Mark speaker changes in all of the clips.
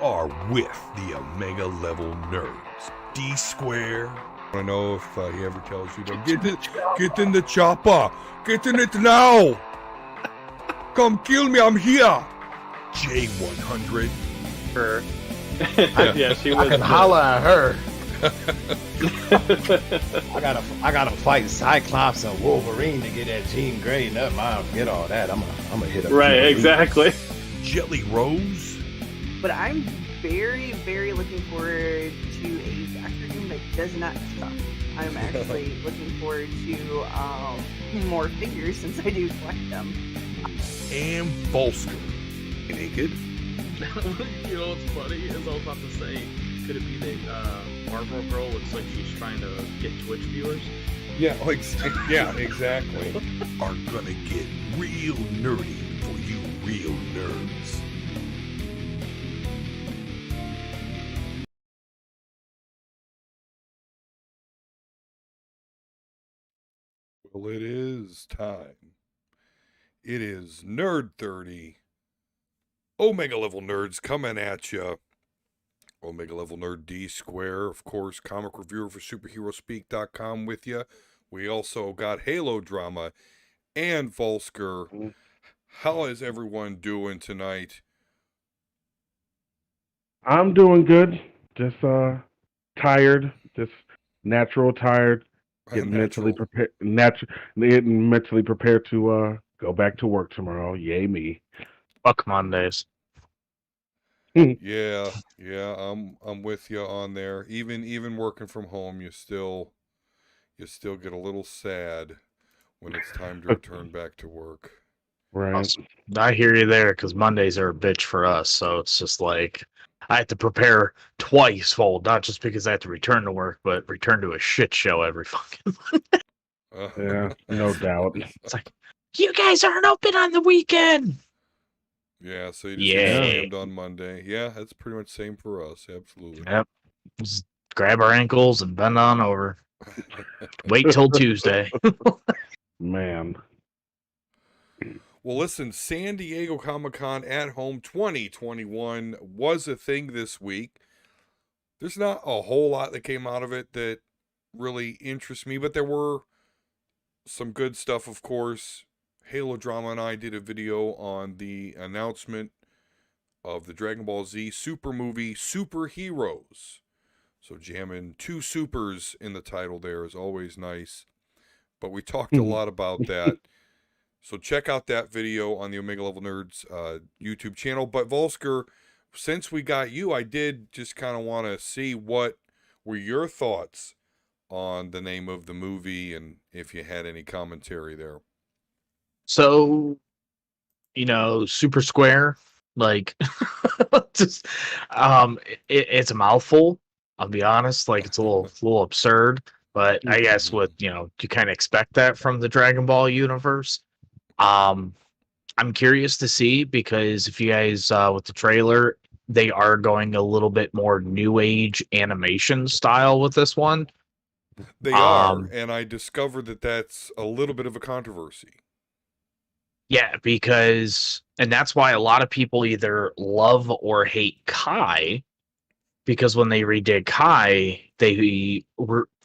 Speaker 1: are with the Omega Level Nerds. D Square. I don't know if he ever tells you to get in the chopper. Get in it now. Come kill me. I'm here. J100.
Speaker 2: Her.
Speaker 3: Yeah, she was.
Speaker 2: I can holler at her. I gotta fight Cyclops and Wolverine to get that Jean Grey. Never mind, forget all that. I'm gonna hit up.
Speaker 3: Right, exactly.
Speaker 1: Jelly Rose.
Speaker 4: But I'm very, very looking forward to a Doctor Doom that does not suck. I'm actually looking forward to more figures since I do collect them.
Speaker 1: And Volsker. Naked.
Speaker 5: You know what's funny is I was about to say, could it be that Marvel Girl looks like she's trying to get Twitch viewers?
Speaker 1: Yeah, yeah, exactly. Are gonna get real nerdy for you real nerds. Well, it is time. It is Nerd 30. Omega Level Nerds coming at you. Omega Level Nerd D Square, of course, comic reviewer for superheroespeak.com with you. We also got Halo Drama and Volsker. How is everyone doing tonight?
Speaker 6: I'm doing good. Just tired. Just natural tired. Getting mentally prepared. Getting mentally prepared to go back to work tomorrow. Yay me.
Speaker 2: Fuck Mondays.
Speaker 1: Yeah, I'm with you on there. Even working from home, you still get a little sad when it's time to return back to work.
Speaker 6: Right.
Speaker 2: Awesome. I hear you there, because Mondays are a bitch for us. So it's just like I have to prepare twice fold, not just because I have to return to work, but return to a shit show every fucking Monday.
Speaker 6: Yeah, no doubt.
Speaker 2: It's like, you guys aren't open on the weekend.
Speaker 1: Yeah, so you just get slammed on Monday. Yeah, that's pretty much the same for us. Absolutely.
Speaker 2: Yep. Just grab our ankles and bend on over. Wait till Tuesday.
Speaker 6: Man.
Speaker 1: Well, listen, San Diego Comic-Con at Home 2021 was a thing this week. There's not a whole lot that came out of it that really interests me, but there were some good stuff, of course. Halo Drama and I did a video on the announcement of the Dragon Ball Z Super movie, Super Heroes. So jamming two supers in the title there is always nice. But we talked a lot about that. So check out that video on the Omega Level Nerds YouTube channel. But Volsker, since we got you, I did just kind of want to see what were your thoughts on the name of the movie and if you had any commentary there.
Speaker 2: So, Super Square, like, just, it's a mouthful. I'll be honest, like, it's a little absurd, but I guess you kind of expect that from the Dragon Ball universe. I'm curious to see, because if you guys, with the trailer, they are going a little bit more new age animation style with this one.
Speaker 1: They are, and I discovered that that's a little bit of a controversy.
Speaker 2: Yeah, and that's why a lot of people either love or hate Kai, because when they redid Kai, they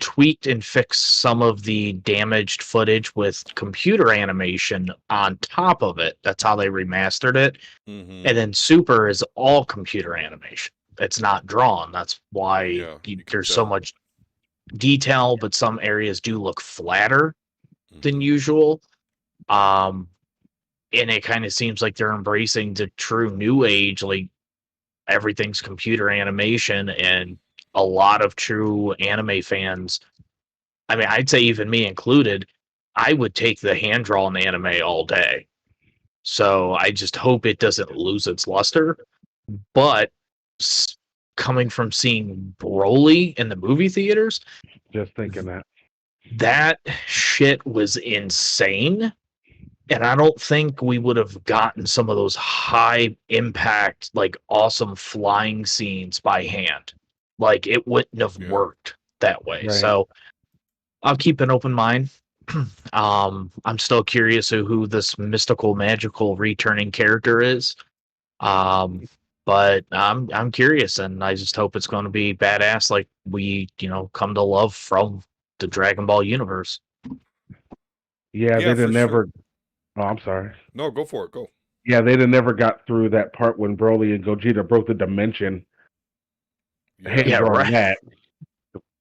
Speaker 2: tweaked and fixed some of the damaged footage with computer animation on top of it. That's how they remastered it. Mm-hmm. And then Super is all computer animation. It's not drawn. That's why there's so much detail, but some areas do look flatter than usual. And it kind of seems like they're embracing the true new age, like everything's computer animation, and a lot of true anime fans, I mean, I'd say even me included, I would take the hand-drawn anime all day. So I just hope it doesn't lose its luster. But coming from seeing Broly in the movie theaters,
Speaker 6: just thinking
Speaker 2: that shit was insane. And I don't think we would have gotten some of those high impact, like awesome flying scenes by hand. Like it wouldn't have worked that way. Right. So I'll keep an open mind. I'm still curious who this mystical, magical returning character is. But I'm curious, and I just hope it's going to be badass, like we come to love from the Dragon Ball universe.
Speaker 6: Yeah,
Speaker 1: Yeah,
Speaker 6: they'd have
Speaker 1: for
Speaker 6: never.
Speaker 1: sure.
Speaker 6: Oh, I'm sorry.
Speaker 1: No, go for it. Go.
Speaker 6: Yeah, they'd have never got through that part when Broly and Gogeta broke the dimension. Hand
Speaker 2: Yeah,
Speaker 6: drawn
Speaker 2: right.
Speaker 6: that.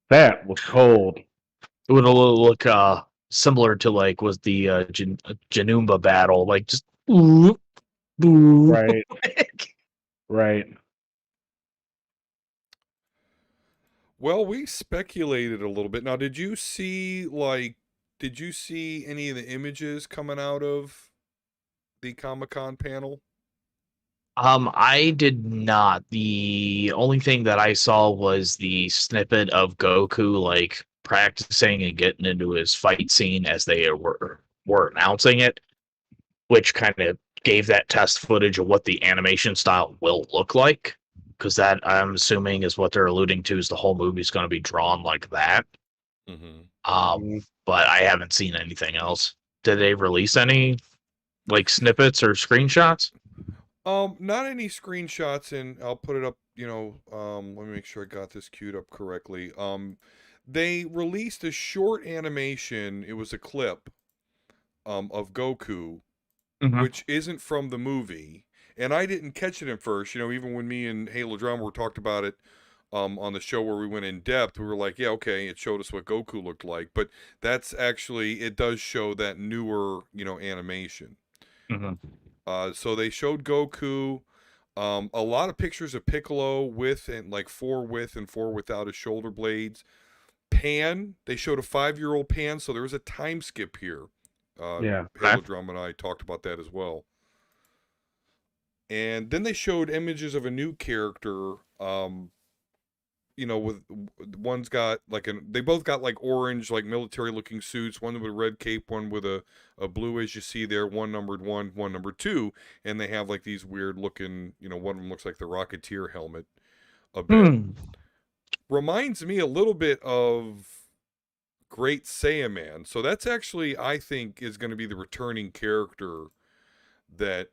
Speaker 6: That was cold.
Speaker 2: It would look similar to like was the Janumba battle, like just ooh, ooh.
Speaker 6: Right, right.
Speaker 1: Well, we speculated a little bit. Now, did you see any of the images coming out of the Comic-Con panel?
Speaker 2: I did not. The only thing that I saw was the snippet of Goku like practicing and getting into his fight scene as they were announcing it, which kind of gave that test footage of what the animation style will look like. Because that I'm assuming is what they're alluding to is the whole movie's going to be drawn like that.
Speaker 1: Mm-hmm.
Speaker 2: But I haven't seen anything else. Did they release any like snippets or screenshots?
Speaker 1: Not any screenshots, and I'll put it up. Let me make sure I got this queued up correctly. They released a short animation. It was a clip, of Goku, which isn't from the movie, and I didn't catch it at first. Even when me and Halo Drama were talked about it, on the show where we went in depth, we were like, yeah, okay, it showed us what Goku looked like, but that's actually it does show that newer, animation. So they showed Goku, a lot of pictures of Piccolo with and like 4 with and 4 without his shoulder blades. Pan, they showed a 5-year-old Pan, so there was a time skip here.
Speaker 6: Yeah.
Speaker 1: Halo Drum and I talked about that as well. And then they showed images of a new character, with one's got they both got like orange, like military looking suits, one with a red cape, one with a blue, as you see there, one numbered 1, one numbered 2, and they have like these weird looking, one of them looks like the Rocketeer helmet a bit. Reminds me a little bit of Great Saiyaman. So that's actually, I think, is going to be the returning character that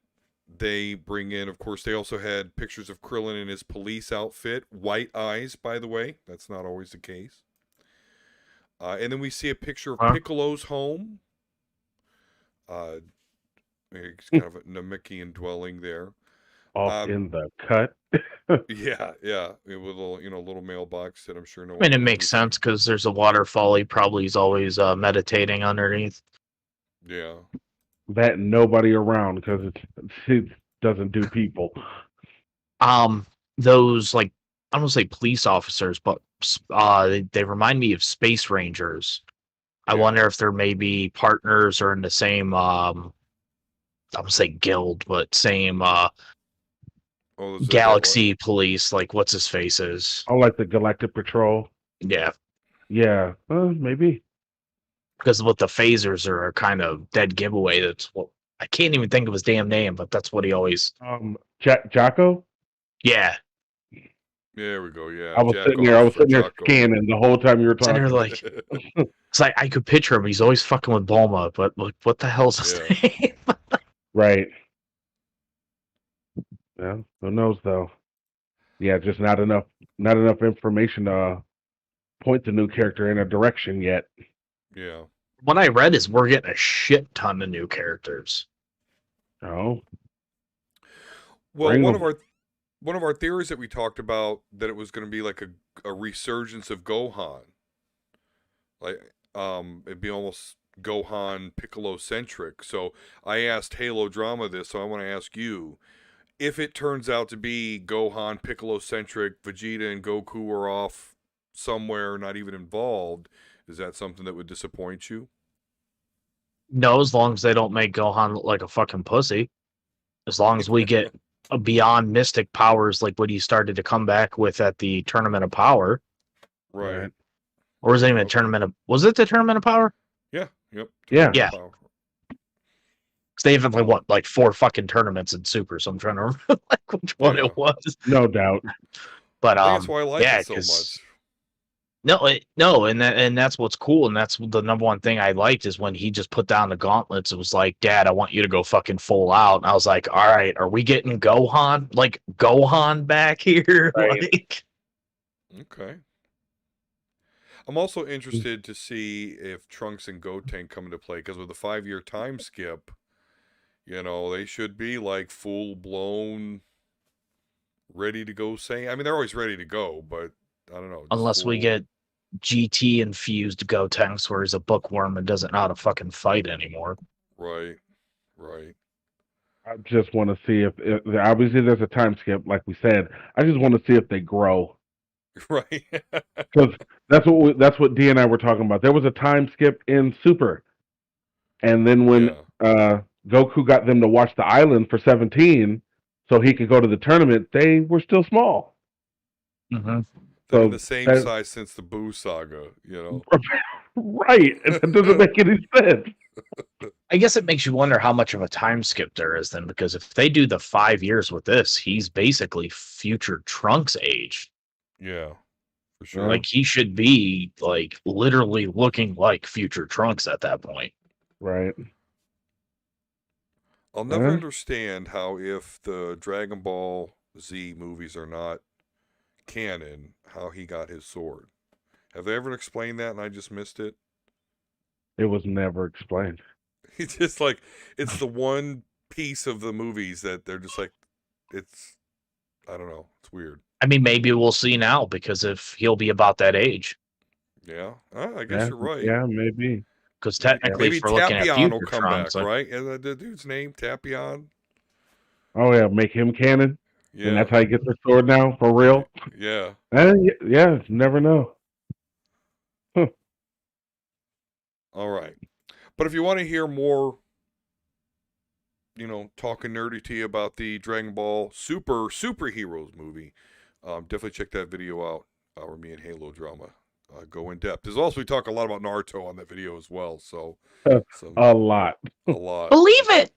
Speaker 1: they bring in. Of course, they also had pictures of Krillin in his police outfit. White eyes, by the way. That's not always the case. And then we see a picture of Piccolo's home. It's kind of a Namekian dwelling there.
Speaker 6: Off in the cut.
Speaker 1: Yeah. With a little mailbox that I'm sure no one.
Speaker 2: I mean, it makes sense because there's a waterfall. He probably is always meditating underneath.
Speaker 1: Yeah.
Speaker 6: That nobody around because it doesn't do people.
Speaker 2: Those like I don't want to say police officers, but they remind me of space rangers. I wonder if they're maybe partners or in the same I would say guild, but same galaxy police. Like what's his face is?
Speaker 6: Oh, like the Galactic Patrol.
Speaker 2: Yeah,
Speaker 6: maybe.
Speaker 2: because what the phasers are kind of dead giveaway. That's what I can't even think of his damn name, but that's what he always.
Speaker 6: Jocko.
Speaker 1: Yeah. There we go. Yeah.
Speaker 6: I was sitting there scanning the whole time you were talking.
Speaker 2: Like, it's like I could picture him. He's always fucking with Bulma, but like, what the hell's his name?
Speaker 6: Right. Yeah. Who knows though? Yeah, just not enough information to point the new character in a direction yet.
Speaker 1: Yeah.
Speaker 2: What I read is we're getting a shit ton of new characters.
Speaker 6: Oh.
Speaker 1: Well, one of our theories that we talked about, that it was going to be like a resurgence of Gohan. Like it'd be almost Gohan Piccolo centric. So I asked Halo Drama this, so I want to ask you, if it turns out to be Gohan Piccolo centric, Vegeta and Goku are off somewhere, not even involved, is that something that would disappoint you?
Speaker 2: No, as long as they don't make Gohan look like a fucking pussy. As long as we get beyond mystic powers like what he started to come back with at the Tournament of Power.
Speaker 1: Right.
Speaker 2: Or was it even a Tournament of... Was it the Tournament of Power?
Speaker 1: Yeah. Yep.
Speaker 2: Yeah. Because they have like 4 fucking tournaments in Super, so I'm trying to remember like which one it was.
Speaker 6: No doubt.
Speaker 2: But
Speaker 1: that's why I like it so much.
Speaker 2: No, and that's what's cool, and that's the number one thing I liked is when he just put down the gauntlets. It was like, Dad, I want you to go fucking full out. And I was like, all right, are we getting Gohan back here?
Speaker 6: Right.
Speaker 2: Like,
Speaker 1: Okay. I'm also interested to see if Trunks and Goten come into play, because with a 5-year time skip, they should be like full blown ready to go. I mean, they're always ready to go, but I don't know. just
Speaker 2: unless we
Speaker 1: full-
Speaker 2: get GT infused Gotenks where he's a bookworm and doesn't know how to fucking fight anymore.
Speaker 1: Right. Right.
Speaker 6: I just want to see if obviously there's a time skip, like we said. I just want to see if they grow,
Speaker 1: Right.
Speaker 6: because that's what D and I were talking about. There was a time skip in Super, and then when Goku got them to watch the island for 17, so he could go to the tournament, they were still small.
Speaker 2: Mm-hmm.
Speaker 1: They're
Speaker 6: So
Speaker 1: in the same size since the Boo saga,
Speaker 6: Right, and that doesn't make any sense.
Speaker 2: I guess it makes you wonder how much of a time skip there is then, because if they do the 5 years with this, he's basically future Trunks age.
Speaker 1: Yeah, for sure.
Speaker 2: Like, he should be like literally looking like future Trunks at that point.
Speaker 6: Right.
Speaker 1: I'll never understand how, if the Dragon Ball Z movies are not canon, how he got his sword. Have they ever explained that and I just missed it?
Speaker 6: It was never explained.
Speaker 1: It's just like, it's the one piece of the movies that they're just like, I don't know. It's weird.
Speaker 2: I mean, maybe we'll see now, because if he'll be about that age.
Speaker 1: Yeah. I guess you're right.
Speaker 6: Yeah, maybe.
Speaker 2: Because technically,
Speaker 1: Maybe
Speaker 2: if we're looking at
Speaker 1: Tapion
Speaker 2: future
Speaker 1: will come
Speaker 2: Trunks,
Speaker 1: back, right? And the dude's name, Tapion?
Speaker 6: Oh yeah, make him canon,
Speaker 1: Yeah.
Speaker 6: and that's how he gets the sword now for real.
Speaker 1: Yeah.
Speaker 6: Yeah, never know.
Speaker 1: All right. But if you want to hear more, talking nerdy to you about the Dragon Ball Superheroes movie, definitely check that video out, where me and Halo Drama go in depth. There's also, we talk a lot about Naruto on that video as well. So,
Speaker 6: a lot.
Speaker 2: believe it.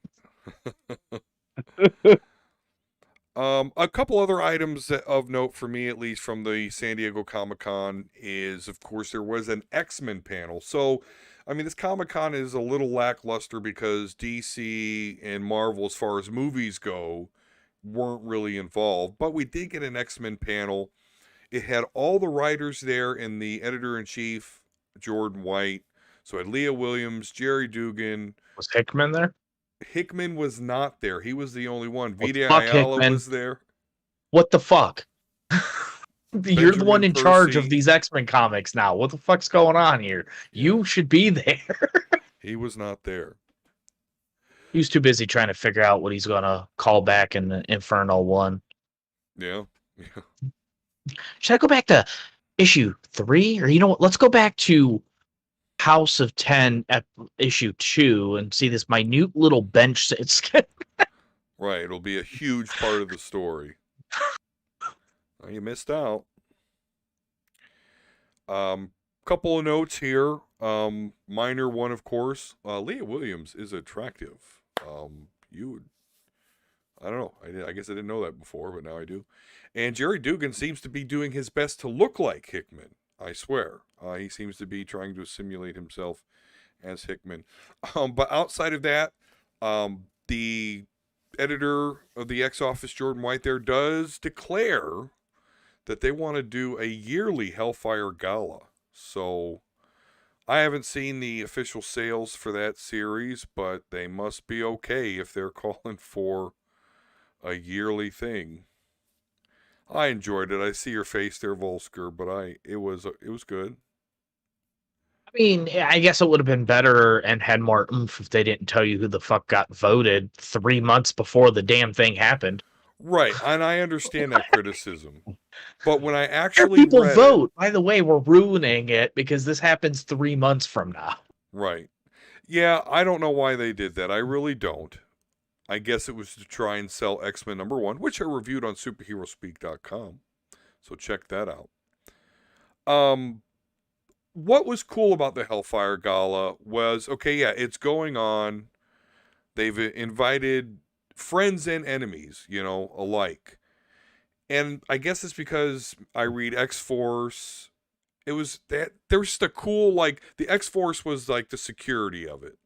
Speaker 1: A couple other items of note for me, at least from the San Diego Comic-Con, is, of course, there was an X-Men panel. So, I mean, this Comic-Con is a little lackluster because DC and Marvel, as far as movies go, weren't really involved. But we did get an X-Men panel. It had all the writers there and the editor-in-chief, Jordan White. So it had Leah Williams, Jerry Dugan.
Speaker 2: Was Hickman there?
Speaker 1: Hickman was not there. He was the only one.
Speaker 2: Well,
Speaker 1: Vita
Speaker 2: fuck
Speaker 1: Ayala
Speaker 2: Hickman.
Speaker 1: was there.
Speaker 2: What the fuck? You're the one in
Speaker 1: Benjamin
Speaker 2: charge of
Speaker 1: Percy.
Speaker 2: these X-Men comics now. What the fuck's going on here? You should be there.
Speaker 1: He was not there.
Speaker 2: He was too busy trying to figure out what he's gonna call back in the Inferno 1.
Speaker 1: Yeah.
Speaker 2: Should I go back to issue 3? Or, you know what? Let's go back to House of 10 issue 2 and see this minute little bench.
Speaker 1: Right. It'll be a huge part of the story. Well, you missed out. Couple of notes here. Minor one, of course. Leah Williams is attractive. I don't know. I guess I didn't know that before, but now I do. And Jerry Dugan seems to be doing his best to look like Hickman. I swear. He seems to be trying to simulate himself as Hickman. But outside of that, the editor of the X-Office, Jordan White, there does declare that they want to do a yearly Hellfire Gala. So I haven't seen the official sales for that series, but they must be okay if they're calling for a yearly thing. I enjoyed it. I see your face there, Volsker, but it was good.
Speaker 2: I mean, I guess it would have been better and had more oomph if they didn't tell you who the fuck got voted 3 months before the damn thing happened.
Speaker 1: Right, and I understand that criticism. But when I actually
Speaker 2: people
Speaker 1: read
Speaker 2: vote, by the way, we're ruining it because this happens 3 months from now.
Speaker 1: Right. Yeah, I don't know why they did that. I really don't. I guess it was to try and sell X-Men #1, which I reviewed on superheroespeak.com. So check that out. What was cool about the Hellfire Gala was, okay, yeah, it's going on. They've invited friends and enemies, alike. And I guess it's because I read X-Force it was that there was just a cool, like, the X-Force was like the security of it.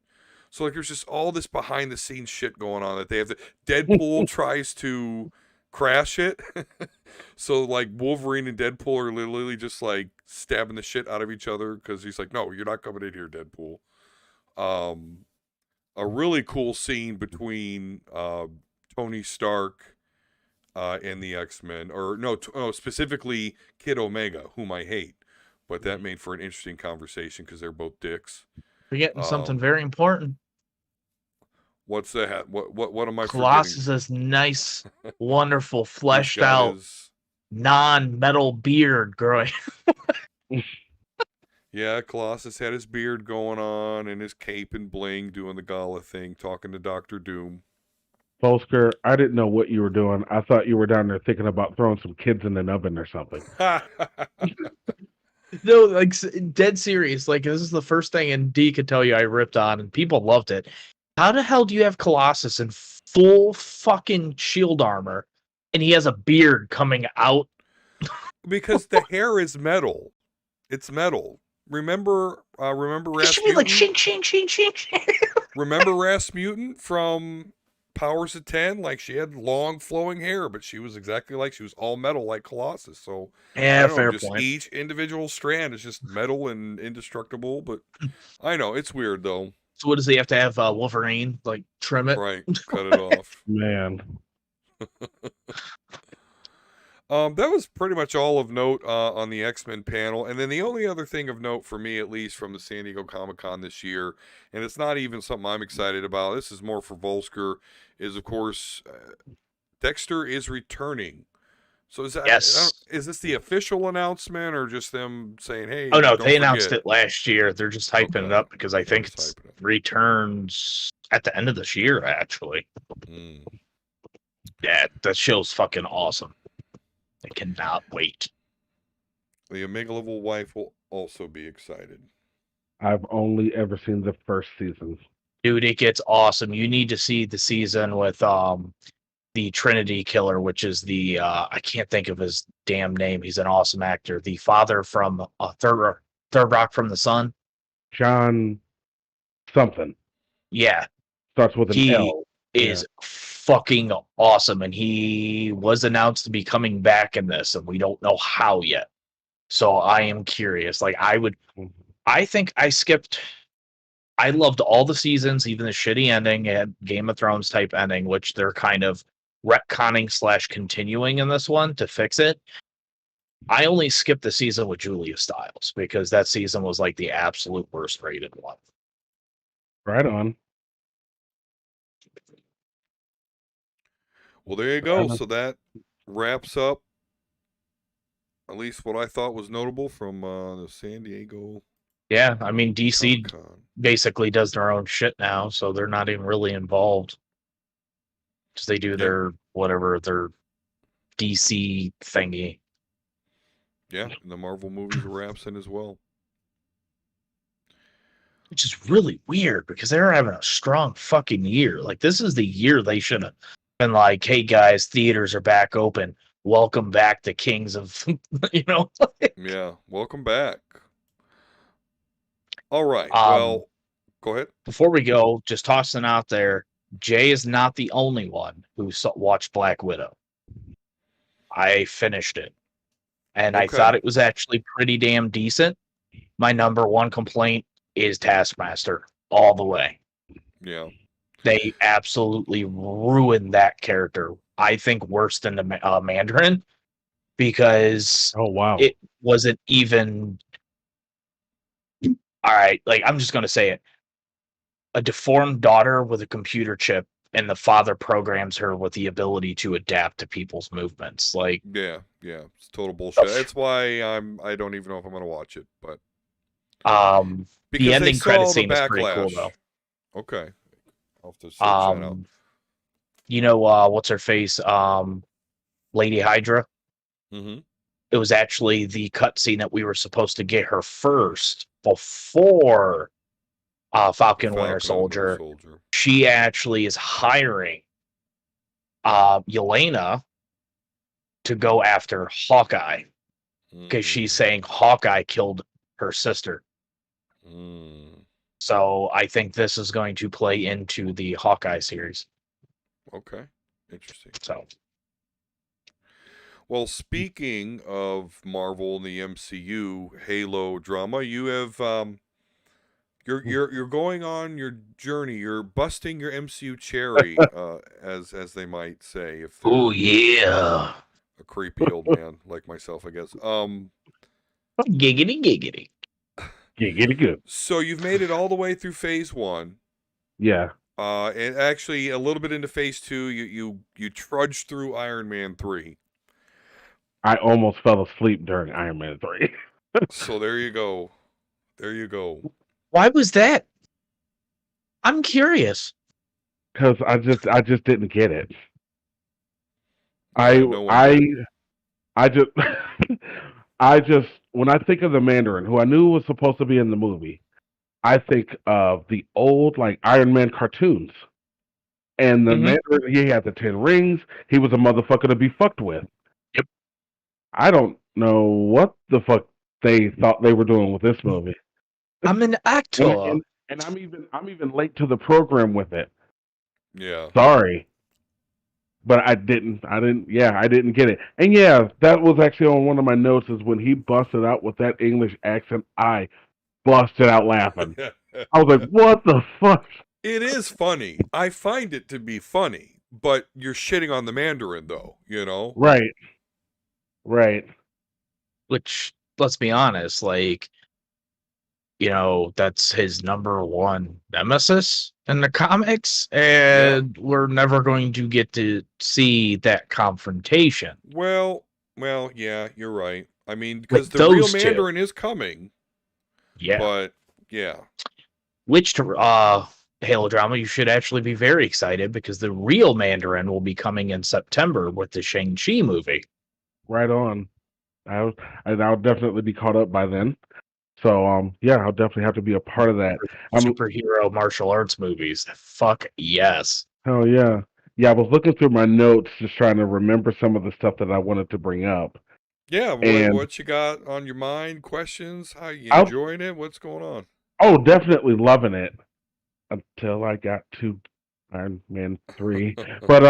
Speaker 1: So like there's just all this behind the scenes shit going on that they have to Deadpool tries to crash it. So like Wolverine and Deadpool are literally just like stabbing the shit out of each other because he's like, no, you're not coming in here, Deadpool. A really cool scene between Tony Stark and the X-Men, or no, specifically Kid Omega, whom I hate, but that made for an interesting conversation because they're both dicks.
Speaker 2: Forgetting something very important.
Speaker 1: What's that? What am I
Speaker 2: Colossus
Speaker 1: forgetting?
Speaker 2: is nice, wonderful,
Speaker 1: He's
Speaker 2: fleshed
Speaker 1: got
Speaker 2: out, non-metal beard growing.
Speaker 1: Yeah, Colossus had his beard going on and his cape and bling, doing the gala thing, talking to Doctor Doom.
Speaker 6: Volsker, I didn't know what you were doing. I thought you were down there thinking about throwing some kids in an oven or something.
Speaker 2: No, like dead serious. Like this is the first thing, and D could tell you I ripped on, and people loved it. How the hell do you have Colossus in full fucking shield armor, and he has a beard coming out?
Speaker 1: Because the hair is metal. It's metal. Remember
Speaker 2: It
Speaker 1: Rasputin?
Speaker 2: should be like shing, shing, shing, shing, shing.
Speaker 1: Remember Rasputin from Powers of 10? Like, she had long flowing hair, but she was exactly like, she was all metal like Colossus. So
Speaker 2: Yeah,
Speaker 1: I don't know,
Speaker 2: fair
Speaker 1: just
Speaker 2: point.
Speaker 1: each individual strand is just metal and indestructible. But I know it's weird though.
Speaker 2: So what does he have to have? Wolverine like trim it?
Speaker 1: Right, cut it off.
Speaker 6: Man.
Speaker 1: That was pretty much all of note on the X-Men panel. And then the only other thing of note for me, at least from the San Diego Comic-Con this year, and it's not even something I'm excited about, this is more for Volsker, is of course Dexter is returning. So is that,
Speaker 2: Yes.
Speaker 1: is this the official announcement or just them saying, hey,
Speaker 2: Oh no,
Speaker 1: don't
Speaker 2: they announced
Speaker 1: forget?
Speaker 2: it last year. They're just hyping it
Speaker 1: Okay.
Speaker 2: up because I think
Speaker 1: just
Speaker 2: it's
Speaker 1: hyping it.
Speaker 2: returns at the end of this year, actually. Yeah, that show's fucking awesome. I cannot wait.
Speaker 1: The Omega level wife will also be excited.
Speaker 6: I've only ever seen the first season.
Speaker 2: Dude, it gets awesome. You need to see the season with the Trinity Killer, which is the I can't think of his damn name. He's an awesome actor. The father from Third Rock from the Sun.
Speaker 6: John something.
Speaker 2: Yeah.
Speaker 6: Starts with an
Speaker 2: He
Speaker 6: L.
Speaker 2: is fucking awesome, and he was announced to be coming back in this, and we don't know how yet. So I am curious. Like I think I skipped. I loved all the seasons, even the shitty ending and Game of Thrones type ending, which they're kind of retconning / continuing in this one to fix it. I only skipped the season with Julia Stiles because that season was like the absolute worst rated one.
Speaker 6: Right on.
Speaker 1: Well, there you go. So that wraps up at least what I thought was notable from the San Diego.
Speaker 2: Yeah, I mean DC
Speaker 1: Comic-Con.
Speaker 2: basically does their own shit now, so they're not even really involved. Because they do their their DC thingy.
Speaker 1: Yeah, and the Marvel movies are absent as well.
Speaker 2: Which is really weird because they're having a strong fucking year. Like, this is the year they should have been like, hey guys, theaters are back open. Welcome back to Kings of, you know?
Speaker 1: Yeah, welcome back. All right, well, go ahead.
Speaker 2: Before we go, just tossing out there, Jay is not the only one who watched Black Widow. I finished it. And I thought it was actually pretty damn decent. My number one complaint is Taskmaster all the way.
Speaker 1: Yeah.
Speaker 2: They absolutely ruined that character. I think worse than the Mandarin, because it wasn't even. All right, like, I'm just going to say it. A deformed daughter with a computer chip, and the father programs her with the ability to adapt to people's movements. Like,
Speaker 1: yeah, it's total bullshit. That's why I don't even know if I'm going to watch it, but because
Speaker 2: the ending credit scene is pretty cool though.
Speaker 1: Okay, I'll have to search that out.
Speaker 2: You know, what's her face? Lady Hydra.
Speaker 1: Mm-hmm.
Speaker 2: It was actually the cutscene that we were supposed to get her first before Falcon Winter Soldier. She actually is hiring Yelena to go after Hawkeye. because she's saying Hawkeye killed her sister. So I think this is going to play into the Hawkeye series.
Speaker 1: Okay, interesting.
Speaker 2: So,
Speaker 1: well, speaking of Marvel and the MCU Halo drama, you have you're going on your journey. You're busting your MCU cherry, as they might say, if they're
Speaker 2: oh yeah,
Speaker 1: a creepy old man like myself, I guess.
Speaker 2: giggity giggity.
Speaker 6: Giggity good.
Speaker 1: So you've made it all the way through phase 1.
Speaker 6: Yeah.
Speaker 1: And actually a little bit into phase 2, you trudged through Iron Man 3.
Speaker 6: I almost fell asleep during Iron Man 3.
Speaker 1: So there you go. There you go.
Speaker 2: Why was that? I'm curious.
Speaker 6: Because I just didn't get it.
Speaker 1: Yeah, no one did.
Speaker 6: I just I just when I think of the Mandarin, who I knew was supposed to be in the movie, I think of the old like Iron Man cartoons. And the Mandarin, he had the 10 rings. He was a motherfucker to be fucked with.
Speaker 2: Yep.
Speaker 6: I don't know what the fuck they thought they were doing with this movie.
Speaker 2: I'm an actor.
Speaker 6: And I'm even late to the program with it.
Speaker 1: Yeah.
Speaker 6: Sorry. But I didn't get it. And yeah, that was actually on one of my notes is when he busted out with that English accent, I busted out laughing. I was like, what the fuck?
Speaker 1: It is funny. I find it to be funny, but you're shitting on the Mandarin though, you know?
Speaker 6: Right. Right.
Speaker 2: Which, let's be honest, like, that's his number one nemesis in the comics, and we're never going to get to see that confrontation.
Speaker 1: Well, yeah, you're right. I mean, because the real Mandarin is coming.
Speaker 2: Yeah.
Speaker 1: But, yeah.
Speaker 2: Which, Halo drama, you should actually be very excited because the real Mandarin will be coming in September with the Shang-Chi movie.
Speaker 6: Right on. I'll definitely be caught up by then. So, yeah, I'll definitely have to be a part of that.
Speaker 2: Superhero martial arts movies. Fuck yes.
Speaker 6: Oh, yeah. Yeah, I was looking through my notes just trying to remember some of the stuff that I wanted to bring up.
Speaker 1: Yeah, what you got on your mind? Questions? How you enjoying it? What's going on?
Speaker 6: Oh, definitely loving it. Until I got to Iron Man 3. But,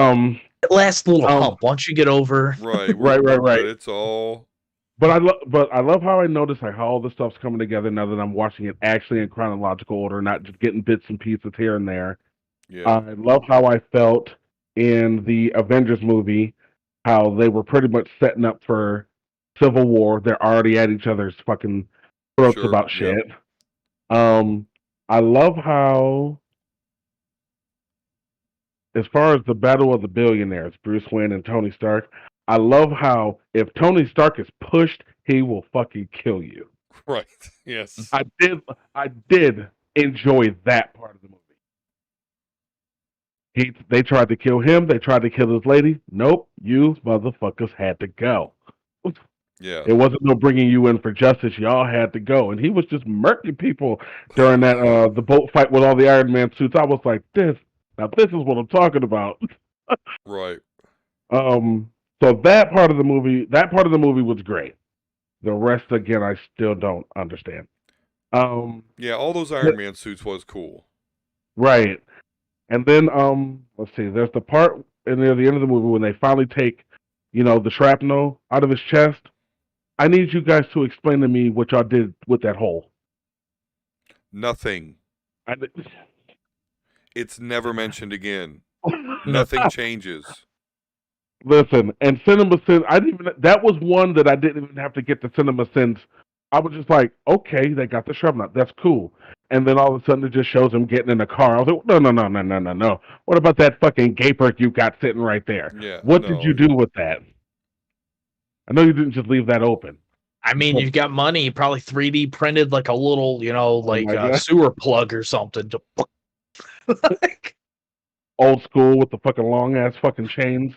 Speaker 2: last little hump, once you get over.
Speaker 1: Right.
Speaker 6: Right.
Speaker 1: It's all...
Speaker 6: But I love how I notice how all the stuff's coming together now that I'm watching it actually in chronological order, not just getting bits and pieces here and there.
Speaker 1: Yeah.
Speaker 6: I love how I felt in the Avengers movie, how they were pretty much setting up for Civil War. They're already at each other's fucking throats about shit. I love how, as far as the Battle of the Billionaires, Bruce Wayne and Tony Stark, I love how if Tony Stark is pushed, he will fucking kill you.
Speaker 1: Right. Yes.
Speaker 6: I did enjoy that part of the movie. They tried to kill him. They tried to kill his lady. Nope. You motherfuckers had to go.
Speaker 1: Yeah.
Speaker 6: It wasn't no bringing you in for justice. Y'all had to go. And he was just murking people during that the boat fight with all the Iron Man suits. I was like, this is what I'm talking about.
Speaker 1: Right.
Speaker 6: So that part of the movie was great. The rest, again, I still don't understand.
Speaker 1: Yeah, all those Iron Man suits was cool.
Speaker 6: Right. And then, let's see, there's the part near the end of the movie when they finally take, the shrapnel out of his chest. I need you guys to explain to me what y'all did with that hole.
Speaker 1: Nothing. It's never mentioned again. Nothing changes.
Speaker 6: Listen, and CinemaSins, that was one that I didn't even have to get to CinemaSins. I was just like, okay, they got the shrapnel. That's cool. And then all of a sudden it just shows him getting in the car. I was like, no. What about that fucking gaper you got sitting right there?
Speaker 1: Yeah.
Speaker 6: What did you do with that? I know you didn't just leave that open.
Speaker 2: I mean, you've got money. You probably 3D printed like a little, a sewer plug or something.
Speaker 6: Old school with the fucking long ass fucking chains.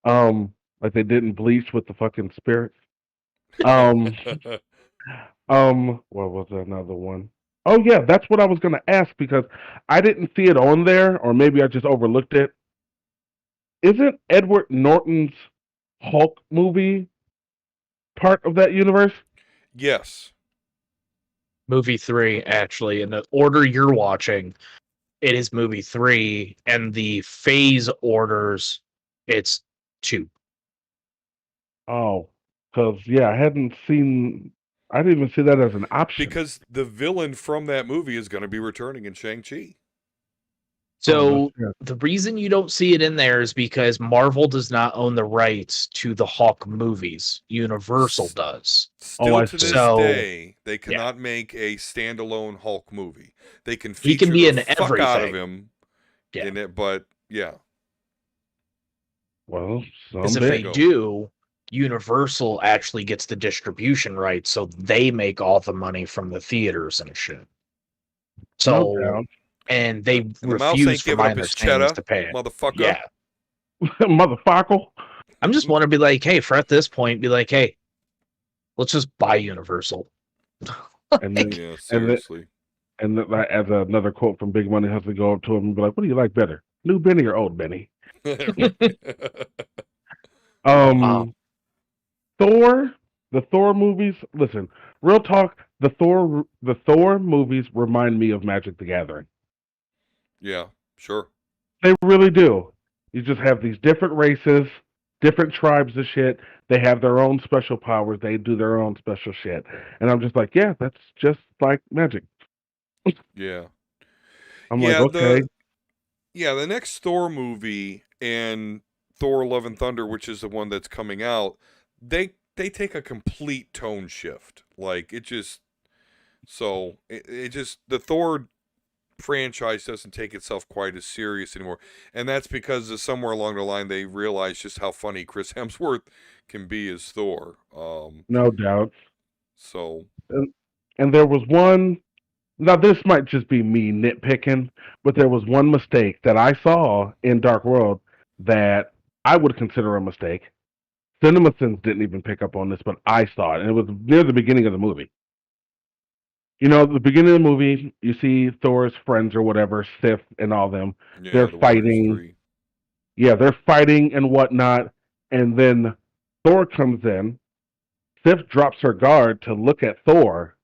Speaker 6: Like they didn't bleach with the fucking spirits. What was another one? Oh yeah, that's what I was gonna ask because I didn't see it on there, or maybe I just overlooked it. Isn't Edward Norton's Hulk movie part of that universe?
Speaker 1: Yes.
Speaker 2: Movie 3, actually, in the order you're watching, it is movie 3, and the phase orders, it's 2.
Speaker 6: Oh, because yeah, I didn't even see that as an option.
Speaker 1: Because the villain from that movie is going to be returning in Shang-Chi.
Speaker 2: So
Speaker 6: yeah.
Speaker 2: the reason you don't see it in there is because Marvel does not own the rights to the Hulk movies. Universal does.
Speaker 1: Still
Speaker 6: I
Speaker 1: to
Speaker 6: see.
Speaker 1: this
Speaker 2: So,
Speaker 1: day, they cannot make a standalone Hulk movie. They can
Speaker 2: He
Speaker 1: feature
Speaker 2: can be
Speaker 1: the
Speaker 2: in
Speaker 1: fuck out of
Speaker 2: everything.
Speaker 1: him
Speaker 2: Yeah.
Speaker 1: in it, but yeah.
Speaker 6: Well,
Speaker 2: Because if
Speaker 6: someday.
Speaker 2: they do, Universal actually gets the distribution rights, so they make all the money from the theaters and shit.
Speaker 6: No
Speaker 2: So,
Speaker 6: doubt.
Speaker 2: and they
Speaker 1: And the mouse
Speaker 2: refuse,
Speaker 1: ain't
Speaker 2: from
Speaker 1: giving
Speaker 2: my
Speaker 1: up his
Speaker 2: understanding,
Speaker 1: cheddar,
Speaker 2: to pay it.
Speaker 1: motherfucker.
Speaker 2: Yeah.
Speaker 6: Motherfucker.
Speaker 2: I'm just want to be like, hey, for at this point, be like, hey, let's just buy Universal.
Speaker 6: And then,
Speaker 1: Yeah, seriously.
Speaker 6: and then, as another quote from Big Money has to go up to him and be like, "What do you like better, new Benny or old Benny?"
Speaker 2: Wow.
Speaker 6: Thor, the Thor movies. Listen, real talk. The Thor movies remind me of Magic the Gathering.
Speaker 1: Yeah, sure.
Speaker 6: They really do. You just have these different races, different tribes of shit. They have their own special powers. They do their own special shit. And I'm just like, yeah, that's just like Magic.
Speaker 1: Yeah.
Speaker 6: I'm like, okay.
Speaker 1: The next Thor movie and Thor Love and Thunder, which is the one that's coming out, they take a complete tone shift. Like it just the Thor franchise doesn't take itself quite as serious anymore. And that's because somewhere along the line they realized just how funny Chris Hemsworth can be as Thor.
Speaker 6: No doubt.
Speaker 1: So
Speaker 6: And there was one. Now, this might just be me nitpicking, but there was one mistake that I saw in Dark World that I would consider a mistake. CinemaSins didn't even pick up on this, but I saw it, and it was near the beginning of the movie. You know, at the beginning of the movie, you see Thor's friends or whatever, Sif and all them.
Speaker 1: yeah,
Speaker 6: They're
Speaker 1: the Warriors
Speaker 6: fighting.
Speaker 1: 3.
Speaker 6: Yeah, they're fighting and whatnot, and then Thor comes in. Sif drops her guard to look at Thor,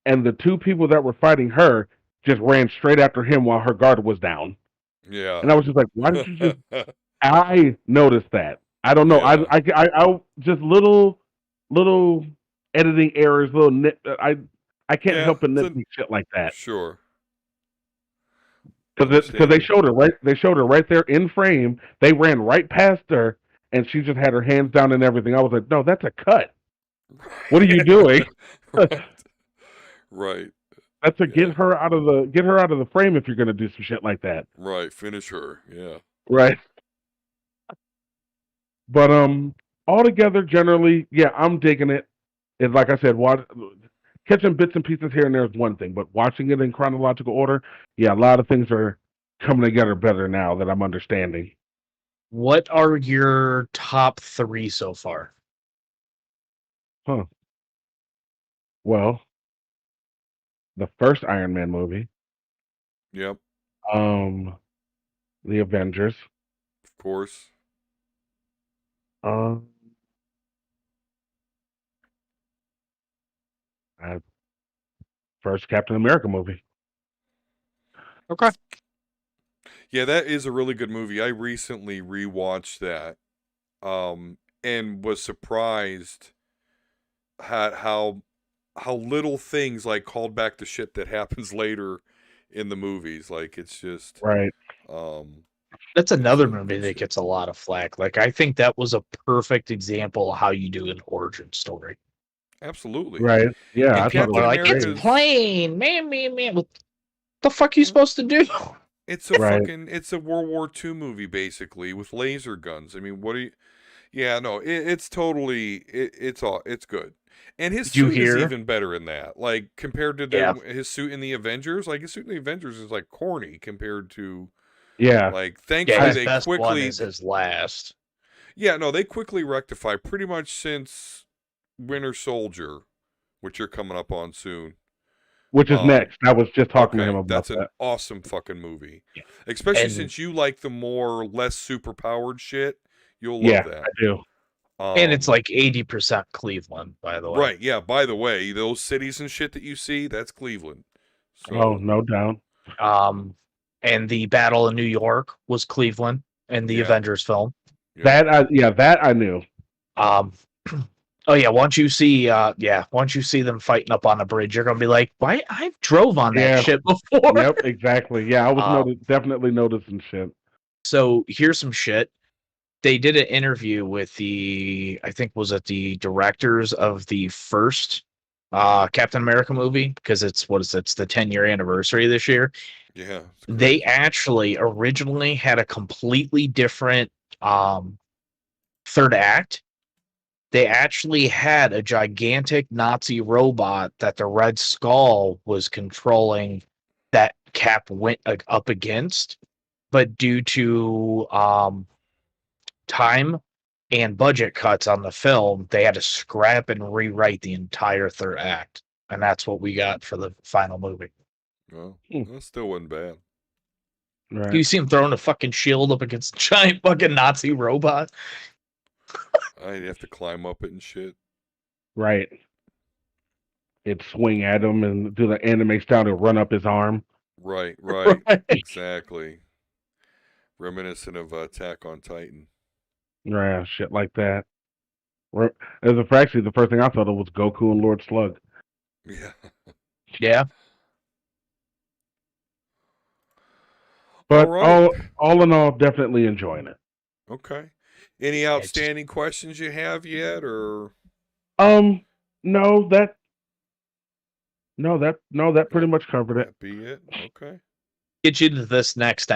Speaker 6: and the two people that were fighting her just ran straight after him while her guard was down.
Speaker 1: Yeah.
Speaker 6: And I was just like, why did you just... I noticed that. I don't know.
Speaker 1: Yeah.
Speaker 6: I just little editing errors, little I can't help but nitpick shit like that.
Speaker 1: Sure.
Speaker 6: Because they showed her right there in frame. They ran right past her, and she just had her hands down and everything. I was like, no, that's a cut. What are you doing?
Speaker 1: Right.
Speaker 6: That's to get her out of the frame if you're gonna do some shit like that.
Speaker 1: Right. Finish her. Yeah.
Speaker 6: Right. But altogether, generally, yeah, I'm digging it. And like I said, catching bits and pieces here and there is one thing, but watching it in chronological order, yeah, a lot of things are coming together better now that I'm understanding.
Speaker 2: What are your top 3 so far?
Speaker 6: Huh. Well, the first Iron Man movie.
Speaker 1: Yep.
Speaker 6: The Avengers.
Speaker 1: Of course.
Speaker 6: First Captain America movie.
Speaker 2: Okay.
Speaker 1: Yeah, that is a really good movie. I recently rewatched that, and was surprised at how little things like called back to shit that happens later in the movies. Like it's just
Speaker 6: right.
Speaker 2: That's another movie that gets a lot of flack. Like I think that was a perfect example of how you do an origin story.
Speaker 1: Absolutely.
Speaker 6: Right. Yeah.
Speaker 1: And
Speaker 6: I
Speaker 2: People
Speaker 6: thought
Speaker 2: are like, it's plain, man. What the fuck are you supposed to do?
Speaker 1: It's a it's a World War II movie basically with laser guns. I mean, what do you? Yeah, no, it's totally it's good. And his suit is even better in that. Like compared to his suit in the Avengers, like his suit in the Avengers is like corny compared to like thankfully
Speaker 2: his
Speaker 1: they
Speaker 2: best
Speaker 1: quickly
Speaker 2: one is his last.
Speaker 1: Yeah, no, they quickly rectify pretty much since Winter Soldier, which you're coming up on soon.
Speaker 6: Which is next. I was just talking to him about
Speaker 1: that's
Speaker 6: that.
Speaker 1: An awesome fucking movie. Yeah. Especially since you like the less superpowered shit. You'll love that.
Speaker 6: I do.
Speaker 2: And it's like 80% Cleveland, by the way.
Speaker 1: Right, yeah, by the way, those cities and shit that you see, that's Cleveland. So,
Speaker 6: Oh, no doubt.
Speaker 2: And the Battle of New York was Cleveland in the
Speaker 1: Yeah.
Speaker 2: Avengers film.
Speaker 1: yeah.
Speaker 6: That I knew.
Speaker 2: Oh yeah, once you see them fighting up on a bridge, you're gonna be like, "Why? I've drove on that shit before."
Speaker 6: Yep, exactly. Yeah, I was definitely noticing shit.
Speaker 2: So here's some shit. They did an interview with the the directors of the first Captain America movie, because it's the 10-year anniversary this year.
Speaker 1: Yeah.
Speaker 2: They actually originally had a completely different third act. They actually had a gigantic Nazi robot that the Red Skull was controlling that Cap went up against, but due to time and budget cuts on the film, they had to scrap and rewrite the entire third act, and that's what we got for the final movie.
Speaker 1: Well, that still wasn't bad.
Speaker 6: Right.
Speaker 2: You see him throwing a fucking shield up against a giant fucking Nazi robot.
Speaker 1: I'd have to climb up it and shit.
Speaker 6: Right. It'd swing at him and do the anime style to run up his arm.
Speaker 1: Right. Exactly. Reminiscent of Attack on Titan.
Speaker 6: Yeah, shit like that. Actually, the first thing I thought of was Goku and Lord Slug.
Speaker 1: Yeah.
Speaker 2: Yeah.
Speaker 6: But
Speaker 1: right.
Speaker 6: all in all, definitely enjoying it.
Speaker 1: Okay. Any outstanding questions you have yet, or?
Speaker 6: No, that pretty much covered it.
Speaker 1: That be it. Okay.
Speaker 2: Get you to this next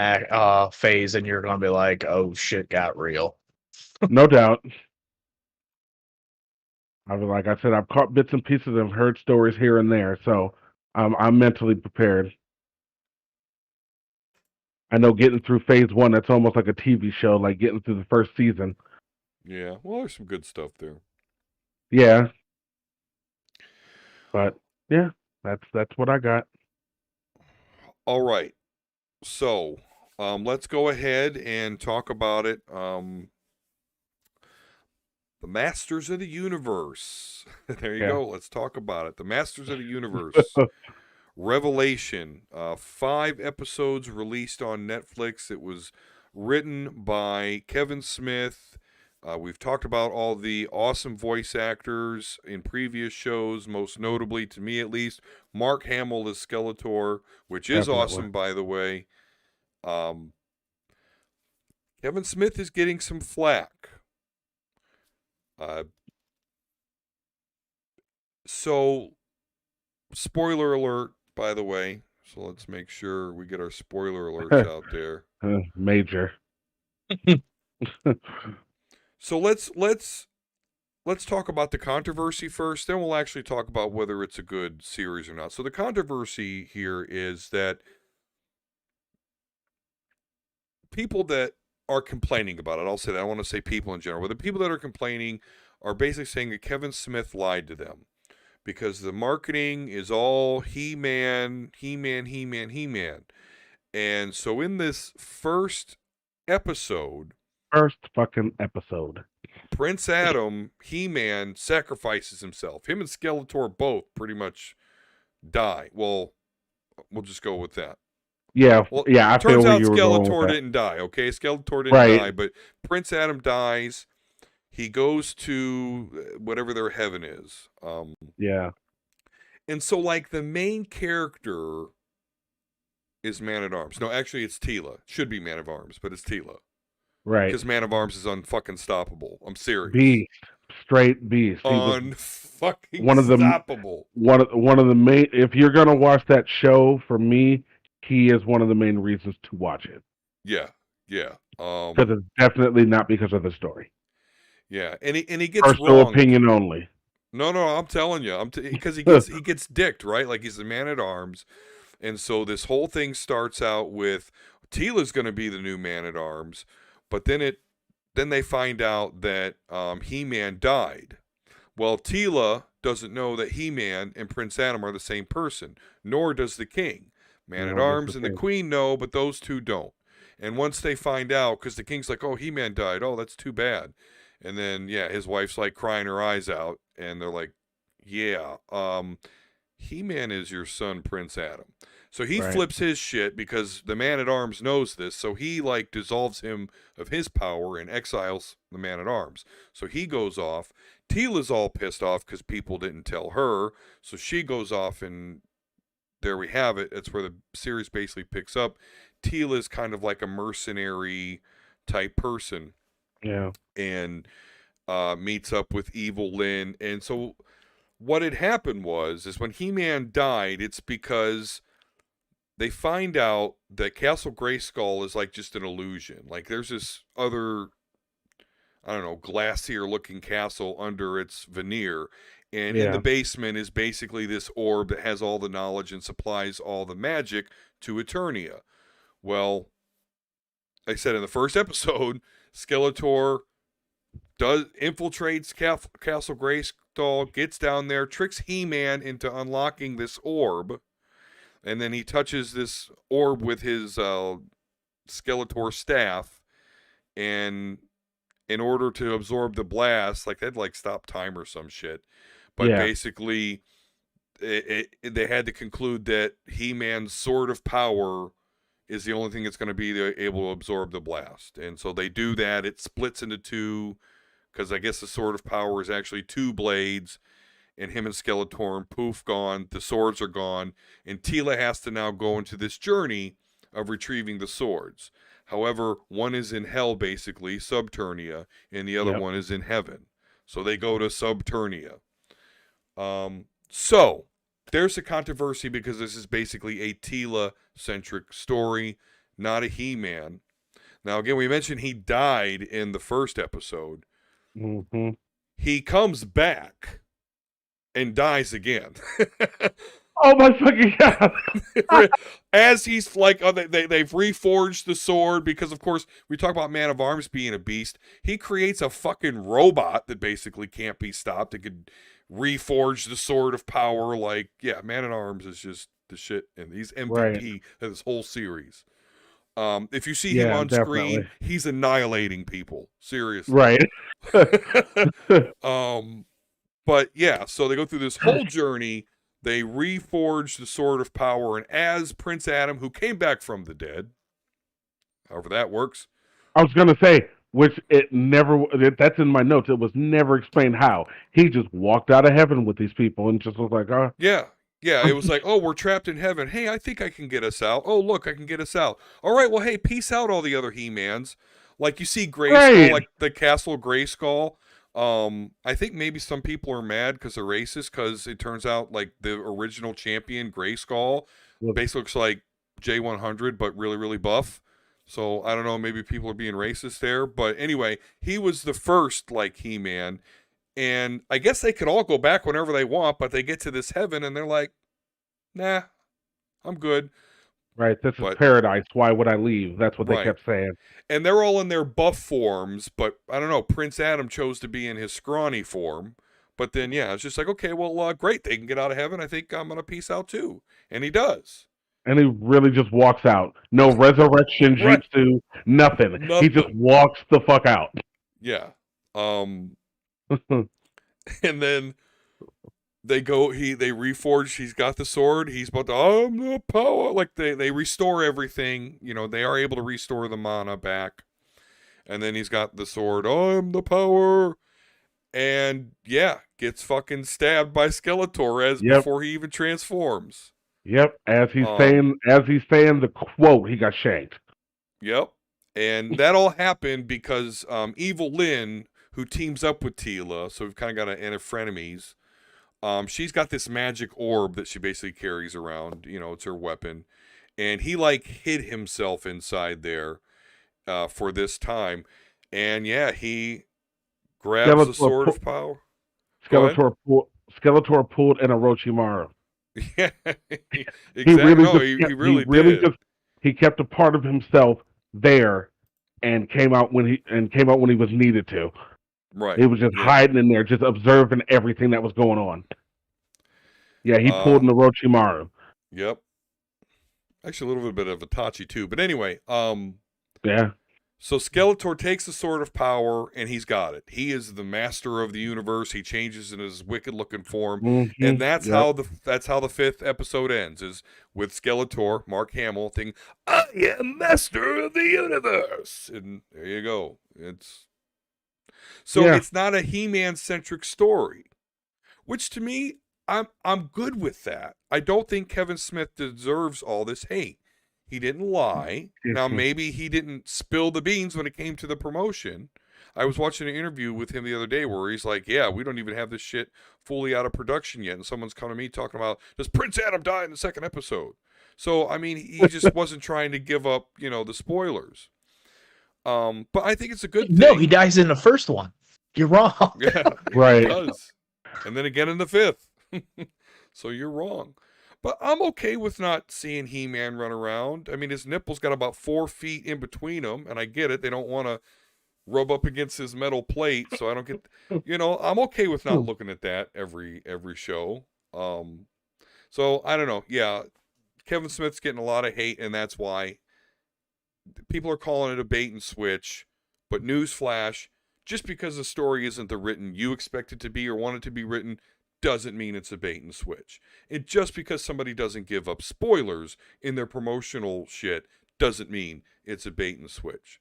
Speaker 2: phase, and you're gonna be like, "Oh shit, got real."
Speaker 6: No doubt. Like I said, I've caught bits and pieces and heard stories here and there, so I'm mentally prepared. I know getting through phase 1, that's almost like a TV show, like getting through the first season.
Speaker 1: Yeah, well, there's some good stuff there.
Speaker 6: Yeah. But yeah, that's what I got.
Speaker 1: All right. So, let's go ahead and talk about it. The Masters of the Universe. There you go. Let's talk about it. The Masters of the Universe. Revelation. 5 episodes released on Netflix. It was written by Kevin Smith. We've talked about all the awesome voice actors in previous shows, most notably, to me at least, Mark Hamill as Skeletor, which is awesome, by the way. Kevin Smith is getting some flack. So, spoiler alert, by the way. So let's make sure we get our spoiler alerts out there.
Speaker 6: Major.
Speaker 1: So let's talk about the controversy first, then we'll actually talk about whether it's a good series or not. So the controversy here is that people that are complaining about it, I'll say that, I want to say people in general, but the people that are complaining are basically saying that Kevin Smith lied to them because the marketing is all He-Man. And so in this first
Speaker 6: fucking episode,
Speaker 1: Prince Adam, He-Man, sacrifices himself. Him and Skeletor both pretty much die. Well, we'll just go with that.
Speaker 6: Yeah,
Speaker 1: well,
Speaker 6: yeah. I
Speaker 1: turns
Speaker 6: feel
Speaker 1: out
Speaker 6: you were going with
Speaker 1: Skeletor
Speaker 6: that.
Speaker 1: didn't die. Okay, Skeletor didn't die, but Prince Adam dies. He goes to whatever their heaven is.
Speaker 6: Yeah.
Speaker 1: And so, like, the main character is Man-at-Arms. No, actually, it's Teela. Should be Man-at-Arms, but it's Teela.
Speaker 6: Right.
Speaker 1: Because Man-at-Arms is unfucking stoppable. I'm serious.
Speaker 6: Beast. Straight beast.
Speaker 1: Unfucking
Speaker 6: one of the
Speaker 1: stoppable.
Speaker 6: One of the main. If you're gonna watch that show, for me, he is one of the main reasons to watch it.
Speaker 1: Yeah.
Speaker 6: Because it's definitely not because of the story.
Speaker 1: Yeah, and he gets
Speaker 6: personal
Speaker 1: wronged.
Speaker 6: Opinion only.
Speaker 1: No, I'm telling you, because he gets dicked, right? Like he's the Man-at-Arms, and so this whole thing starts out with Teela's going to be the new Man-at-Arms, but then they find out that He-Man died. Well, Teela doesn't know that He-Man and Prince Adam are the same person, nor does the King. Man-at-Arms and the Queen know, but those two don't. And once they find out, because the King's like, oh, He-Man died, oh, that's too bad. And then his wife's like crying her eyes out, and they're like, "Yeah, He-Man is your son, Prince Adam." So he
Speaker 6: Right.
Speaker 1: flips his shit because the Man-at-Arms knows this. So he like dissolves him of his power and exiles the Man-at-Arms. So he goes off. Teela's all pissed off because people didn't tell her. So she goes off, and there we have it. That's where the series basically picks up. Teela's kind of like a mercenary type person.
Speaker 6: Yeah.
Speaker 1: And meets up with Evil Lyn. And so what had happened is when He-Man died, it's because they find out that Castle Grayskull is like just an illusion. Like there's this other, I don't know, glassier looking castle under its veneer. And in the basement is basically this orb that has all the knowledge and supplies all the magic to Eternia. Well, like I said in the first episode, Skeletor infiltrates Castle Grayskull, gets down there, tricks He-Man into unlocking this orb, and then he touches this orb with his Skeletor staff, and in order to absorb the blast, like they'd like stop time or some shit, but basically they had to conclude that He-Man's sword of power is the only thing that's going to be able to absorb the blast, and so they do that. It splits into two, because I guess the sword of power is actually two blades, and him and Skeletor, poof, gone. The swords are gone, and Teela has to now go into this journey of retrieving the swords. However, one is in hell, basically, Subternia, and the other one is in heaven. So they go to Subternia. So there's a controversy because this is basically a Teela-centric story, not a He-Man. Now, again, we mentioned he died in the first episode.
Speaker 6: Mm-hmm.
Speaker 1: He comes back and dies again.
Speaker 6: Oh my fucking god!
Speaker 1: As he's like, they've reforged the sword because, of course, we talk about Man-at-Arms being a beast. He creates a fucking robot that basically can't be stopped. It could reforge the sword of power. Like, Man-at-Arms is just the shit, and he's MVP of this whole series. If you see him on screen, he's annihilating people. Seriously.
Speaker 6: Right.
Speaker 1: But so they go through this whole journey. They reforge the sword of power, and as Prince Adam, who came back from the dead, however that works.
Speaker 6: I was gonna say, which that's in my notes. It was never explained how he just walked out of heaven with these people and just was like, oh.
Speaker 1: Yeah, it was like, oh, we're trapped in heaven. Hey, I think I can get us out. Oh, look, I can get us out. All right, well, hey, peace out, all the other He-Mans. Like, you see Grayskull, like the Castle Grayskull. I think maybe some people are mad because they're racist, because it turns out, like, the original champion, Grayskull, basically looks like J100, but really, really buff. So, I don't know, maybe people are being racist there. But anyway, he was the first, like, He-Man. And I guess they could all go back whenever they want, but they get to this heaven and they're like, nah, I'm good.
Speaker 6: Right, this is paradise. Why would I leave? That's what they kept saying.
Speaker 1: And they're all in their buff forms, but I don't know, Prince Adam chose to be in his scrawny form. But then, it's just like, okay, well, great, they can get out of heaven. I think I'm going to peace out too. And he does.
Speaker 6: And he really just walks out. No resurrection, jutsu, nothing. He just walks the fuck out.
Speaker 1: Yeah. And then they reforge. He's got the sword. He's about to, I'm the power. Like they restore everything. They are able to restore the mana back. And then he's got the sword. I'm the power. And gets fucking stabbed by Skeletor before he even transforms.
Speaker 6: Yep. As he's saying the quote, he got shanked.
Speaker 1: Yep. And that all happened because Evil Lyn, who teams up with Teela, so we've kind of got an frenemies. She's got this magic orb that she basically carries around. It's her weapon. And he, like, hid himself inside there for this time. And, he grabs the sword of power.
Speaker 6: Skeletor pulled an Orochimaru.
Speaker 1: Yeah, exactly. He really did.
Speaker 6: He kept a part of himself there and came out when he was needed to.
Speaker 1: Right.
Speaker 6: He was just hiding in there, just observing everything that was going on. Yeah, he pulled an Orochimaru.
Speaker 1: Yep. Actually, a little bit of Itachi too. But anyway,
Speaker 6: yeah.
Speaker 1: So Skeletor takes the Sword of Power, and he's got it. He is the master of the universe. He changes in his wicked-looking form, and that's how the 5th episode ends. Is with Skeletor, Mark Hamill, thinking, "I am master of the universe," and there you go. It's not a He-Man centric story, which to me, I'm good with that. I don't think Kevin Smith deserves all this hate. He didn't lie. Now, maybe he didn't spill the beans when it came to the promotion. I was watching an interview with him the other day where he's like, yeah, we don't even have this shit fully out of production yet. And someone's coming to me talking about, does Prince Adam die in the 2nd episode? So, I mean, he just wasn't trying to give up, the spoilers. But I think it's a good thing.
Speaker 2: No, he dies in the 1st one. You're wrong.
Speaker 1: Yeah,
Speaker 6: Right.
Speaker 1: He does. And then again in the 5th. So you're wrong. But I'm okay with not seeing He-Man run around. I mean, his nipples got about 4 feet in between them, and I get it. They don't want to rub up against his metal plate, so I don't get, I'm okay with not looking at that every show. So I don't know. Yeah, Kevin Smith's getting a lot of hate, and that's why people are calling it a bait and switch. But newsflash, just because the story isn't the written you expect it to be or want it to be written, doesn't mean it's a bait and switch. And just because somebody doesn't give up spoilers in their promotional shit doesn't mean it's a bait and switch.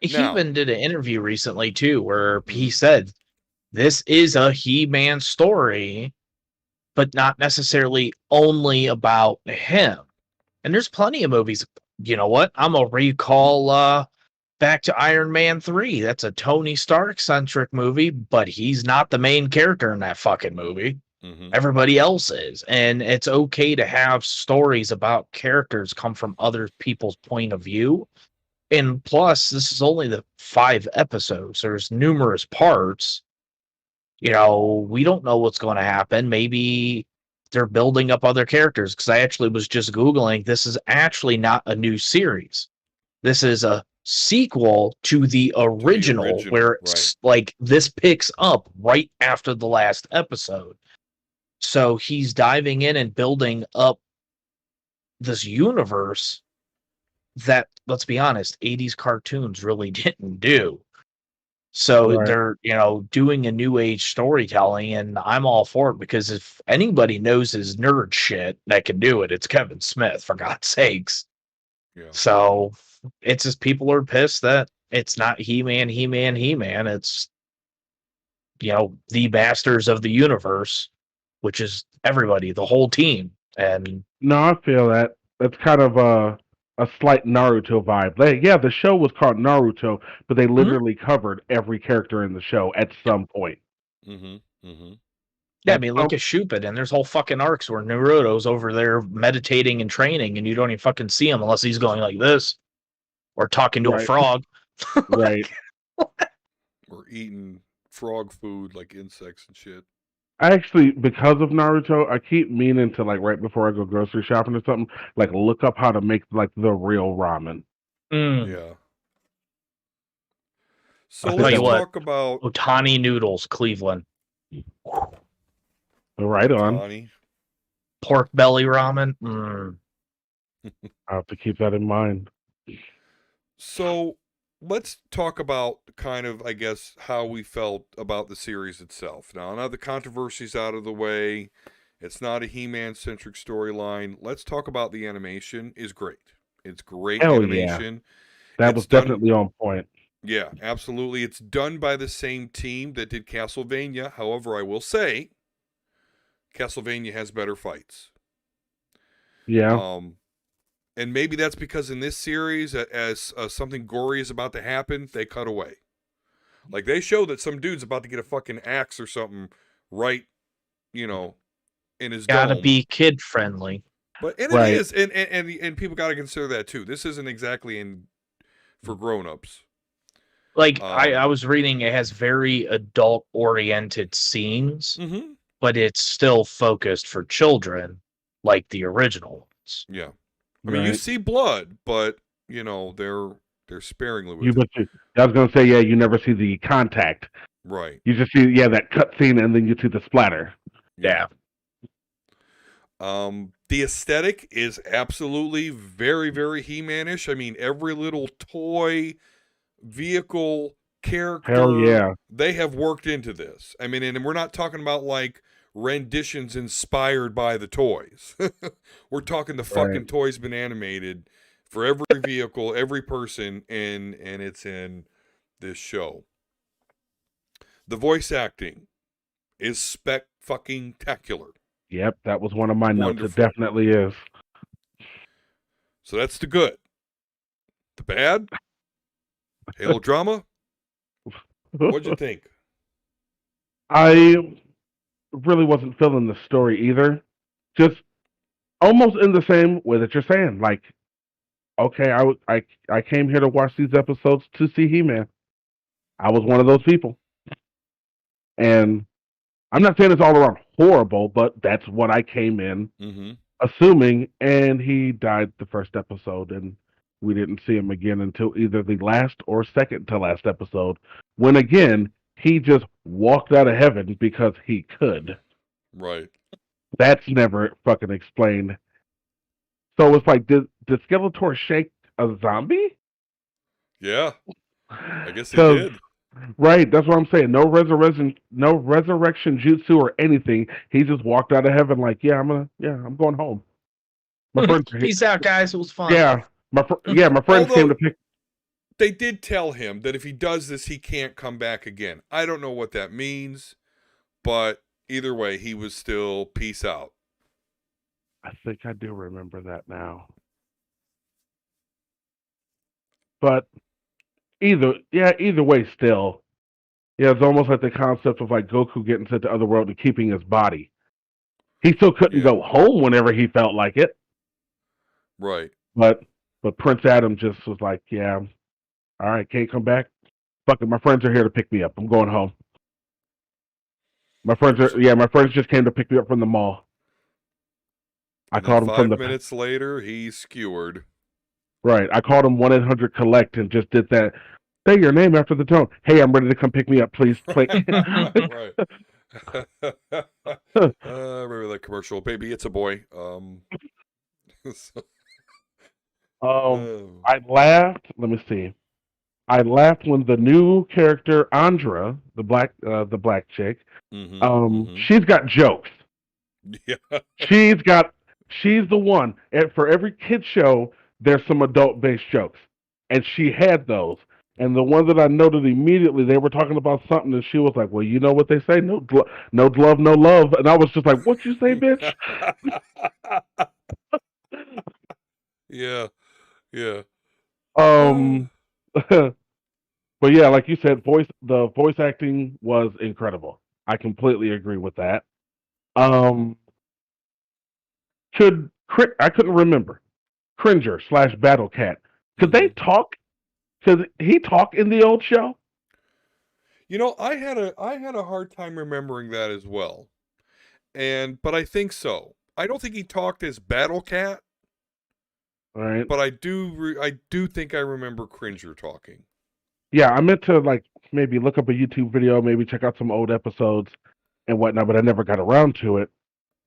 Speaker 2: He even did an interview recently too where he said this is a He-Man story, but not necessarily only about him. And there's plenty of movies. You know what? I'm gonna recall back to Iron Man 3. That's a Tony Stark centric movie, but he's not the main character in that fucking movie.
Speaker 1: Mm-hmm.
Speaker 2: Everybody else is. And it's okay to have stories about characters come from other people's point of view. And plus, this is only the 5 episodes. There's numerous parts. We don't know what's going to happen. Maybe they're building up other characters. Because I actually was just Googling. This is actually not a new series. This is a sequel to the original where it's like this picks up right after the last episode. So he's diving in and building up this universe that, let's be honest, 80s cartoons really didn't do. So they're, doing a new age storytelling, and I'm all for it because if anybody knows his nerd shit that can do it, it's Kevin Smith, for God's sakes.
Speaker 1: Yeah.
Speaker 2: So it's just people are pissed that it's not He-Man. It's, the masters of the universe, which is everybody, the whole team. And
Speaker 6: no, I feel that. That's kind of a slight Naruto vibe. The show was called Naruto, but they literally covered every character in the show at some point.
Speaker 1: Mm-hmm. Mm-hmm.
Speaker 2: Yeah, I mean, look at Shupid, and there's whole fucking arcs where Naruto's over there meditating and training, and you don't even fucking see him unless he's going like this, or talking to a frog.
Speaker 6: Right.
Speaker 1: Or eating frog food like insects and shit.
Speaker 6: I actually, because of Naruto, I keep meaning to, like, right before I go grocery shopping or something, like, look up how to make, like, the real ramen.
Speaker 1: Yeah. So let's talk about
Speaker 2: Otani noodles, Cleveland.
Speaker 6: Right on.
Speaker 1: Otani.
Speaker 2: Pork belly ramen.
Speaker 6: I have to keep that in mind.
Speaker 1: So let's talk about kind of, I guess, how we felt about the series itself. Now the controversy's out of the way. It's not a He-Man centric storyline. Let's talk about the animation. Is great. It's great animation.
Speaker 6: Yeah. That was definitely on point.
Speaker 1: Yeah, absolutely. It's done by the same team that did Castlevania. However, I will say Castlevania has better fights.
Speaker 6: Yeah.
Speaker 1: And maybe that's because in this series, as something gory is about to happen, they cut away. Like, they show that some dude's about to get a fucking axe or something right, in his
Speaker 2: Gotta
Speaker 1: dome.
Speaker 2: be kid friendly.
Speaker 1: But it is, and people got to consider that too. This isn't exactly for grown-ups.
Speaker 2: Like, I was reading, it has very adult-oriented scenes, but it's still focused for children, like the original ones.
Speaker 1: Yeah. I mean, you see blood, but, they're sparingly with it.
Speaker 6: I was going to say, you never see the contact.
Speaker 1: Right.
Speaker 6: You just see, that cut scene, and then you see the splatter.
Speaker 2: Yeah.
Speaker 1: The aesthetic is absolutely very, very He-Man-ish. I mean, every little toy, vehicle, character.
Speaker 6: Hell yeah.
Speaker 1: They have worked into this. I mean, and we're not talking about like renditions inspired by the toys. We're talking the fucking toys been animated for every vehicle, every person, and it's in this show. The voice acting is spec-fucking-tacular.
Speaker 6: Yep, that was one of my notes.
Speaker 1: Wonderful.
Speaker 6: It definitely is.
Speaker 1: So that's the good. The bad? Halo drama? What'd you think?
Speaker 6: I really wasn't feeling the story either. Just almost in the same way that you're saying. Like, okay, I came here to watch these episodes to see He-Man. I was one of those people. And I'm not saying it's all around horrible, but that's what I came in assuming. And he died the first episode, and we didn't see him again until either the last or second to last episode, when again he just walked out of heaven because he could.
Speaker 1: Right.
Speaker 6: That's never fucking explained. So it's like, did Skeletor shake a zombie?
Speaker 1: Yeah. I guess he did.
Speaker 6: Right, that's what I'm saying. No resurrection jutsu or anything. He just walked out of heaven like, I'm going home. My friends are here.
Speaker 2: Peace out, guys. It was fun.
Speaker 6: Yeah, my friends came to pick.
Speaker 1: They did tell him that if he does this, he can't come back again. I don't know what that means, but either way, he was still peace out.
Speaker 6: I think I do remember that now. But either way, still, it's almost like the concept of like Goku getting sent to other world and keeping his body. He still couldn't go home whenever he felt like it.
Speaker 1: Right.
Speaker 6: But Prince Adam just was like, all right, can't come back. Fuck it, my friends are here to pick me up. I'm going home. My friends just came to pick me up from the mall. I called him
Speaker 1: 5 minutes later, he's skewered.
Speaker 6: Right. I called him 1-800-COLLECT and just did that. Say your name after the tone. Hey, I'm ready to come pick me up, please.
Speaker 1: Right. Remember that commercial? Baby, it's a boy.
Speaker 6: I laughed. Let me see. I laughed when the new character Andra, the black chick, she's got jokes.
Speaker 1: Yeah.
Speaker 6: She's the one. And for every kid show, there's some adult-based jokes, and she had those. And the one that I noted immediately, they were talking about something, and she was like, "Well, you know what they say? No glove, no love." And I was just like, "What you say, bitch?"
Speaker 1: Yeah.
Speaker 6: But yeah, like you said, the voice acting was incredible. I completely agree with that. I couldn't remember. Cringer / Battle Cat. Could they talk? Could he talk in the old show?
Speaker 1: You know, I had a hard time remembering that as well. But I think so. I don't think he talked as Battle Cat.
Speaker 6: All right.
Speaker 1: But I do think I remember Cringer talking.
Speaker 6: Yeah, I meant to like maybe look up a YouTube video, maybe check out some old episodes and whatnot, but I never got around to it.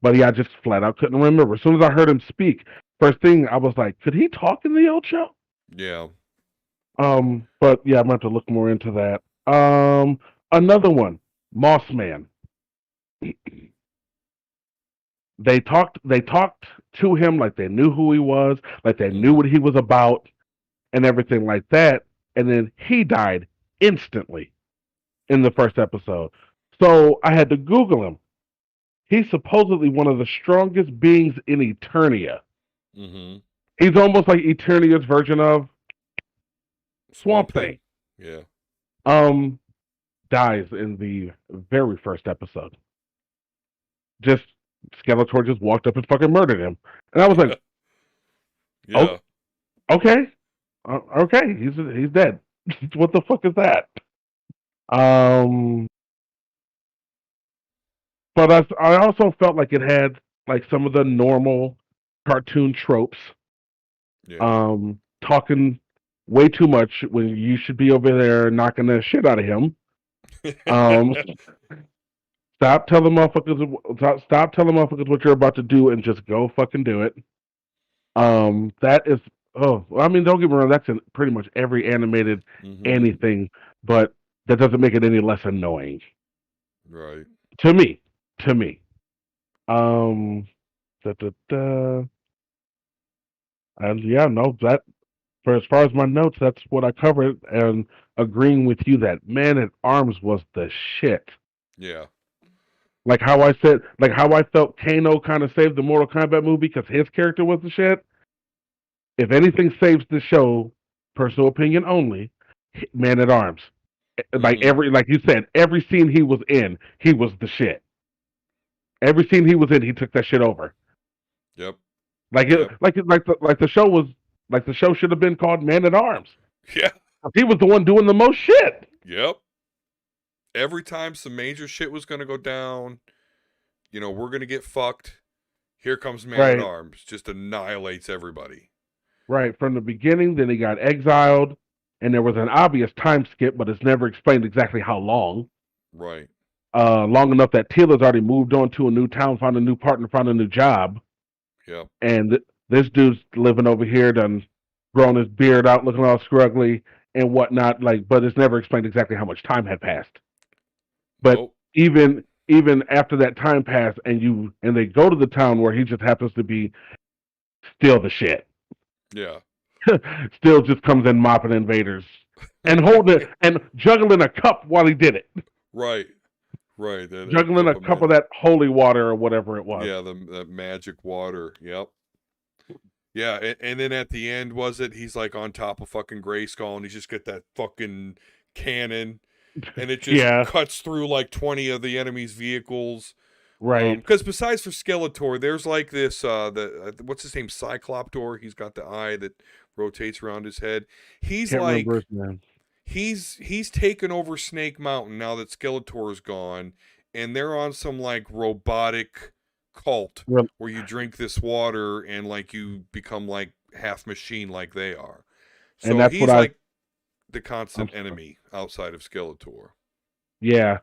Speaker 6: But yeah, I just flat out couldn't remember. As soon as I heard him speak, first thing I was like, could he talk in the old show?
Speaker 1: Yeah.
Speaker 6: But yeah, I'm going to have to look more into that. Another one, Moss Man. They talked to him like they knew who he was, like they knew what he was about, and everything like that. And then he died instantly in the first episode. So I had to Google him. He's supposedly one of the strongest beings in Eternia.
Speaker 1: Mm-hmm.
Speaker 6: He's almost like Eternia's version of Swamp Thing.
Speaker 1: Yeah.
Speaker 6: Dies in the very first episode. Just Skeletor just walked up and fucking murdered him, and I was like,
Speaker 1: yeah.
Speaker 6: Oh, okay, he's dead. What the fuck is that? But I also felt like it had like some of the normal cartoon tropes.
Speaker 1: Yeah.
Speaker 6: Talking way too much when you should be over there knocking the shit out of him. Stop telling motherfuckers what you're about to do and just go fucking do it. That is Oh, well, I mean, don't get me wrong. That's in pretty much every animated
Speaker 1: Mhm.
Speaker 6: anything, but that doesn't make it any less annoying
Speaker 1: Right.
Speaker 6: to me. To me. Um. Da, da, da. And yeah, no, that for as far as my notes, that's what I covered, and agreeing with you that Man at Arms was the shit.
Speaker 1: Yeah.
Speaker 6: Like how I said, like how I felt Kano kind of saved the Mortal Kombat movie because his character was the shit. If anything saves the show, personal opinion only, Man at Arms. Like
Speaker 1: Mhm.
Speaker 6: like you said, every scene he was in, he was the shit. Every scene he was in, he took that shit over.
Speaker 1: Yep.
Speaker 6: Like
Speaker 1: Yep.
Speaker 6: the show was like the show should have been called Man at Arms.
Speaker 1: Yeah.
Speaker 6: He was the one doing the most shit.
Speaker 1: Yep. Every time some major shit was going to go down, we're going to get fucked. Here comes Man at
Speaker 6: Right,
Speaker 1: Arms, just annihilates everybody.
Speaker 6: right. From the beginning, then he got exiled, and there was an obvious time skip, but it's never explained exactly how long.
Speaker 1: Right.
Speaker 6: Long enough that Tila's already moved on to a new town, found a new partner, found a new job,
Speaker 1: Yep.
Speaker 6: and this dude's living over here, done grown his beard out, looking all scruggly and whatnot. Like, but it's never explained exactly how much time had passed. But
Speaker 1: Nope.
Speaker 6: even after that time passed, and they go to the town where he just happens to be still the shit.
Speaker 1: Yeah.
Speaker 6: Still just comes in mopping invaders and holding and juggling a cup while he did it.
Speaker 1: Right. Right. That
Speaker 6: Juggling a cup of that holy water or whatever it was.
Speaker 1: Yeah, the magic water. Yep. Yeah, and then at the end, he's like on top of fucking Grayskull, and he's just got that fucking cannon, and it just
Speaker 6: Yeah.
Speaker 1: cuts through like 20 of the enemy's vehicles.
Speaker 6: Right.
Speaker 1: Because besides for Skeletor, there's like this what's his name, Cycloptor. He's got the eye that rotates around his head. He's
Speaker 6: Can't
Speaker 1: like
Speaker 6: remember his name.
Speaker 1: he's taken over Snake Mountain now that Skeletor's gone, and they're on some like robotic cult
Speaker 6: Well,
Speaker 1: where you drink this water and like you become like half machine like they are.
Speaker 6: and
Speaker 1: So
Speaker 6: that's
Speaker 1: he's
Speaker 6: what I.
Speaker 1: like the constant
Speaker 6: I'm sorry.
Speaker 1: enemy outside of Skeletor.
Speaker 6: Yeah,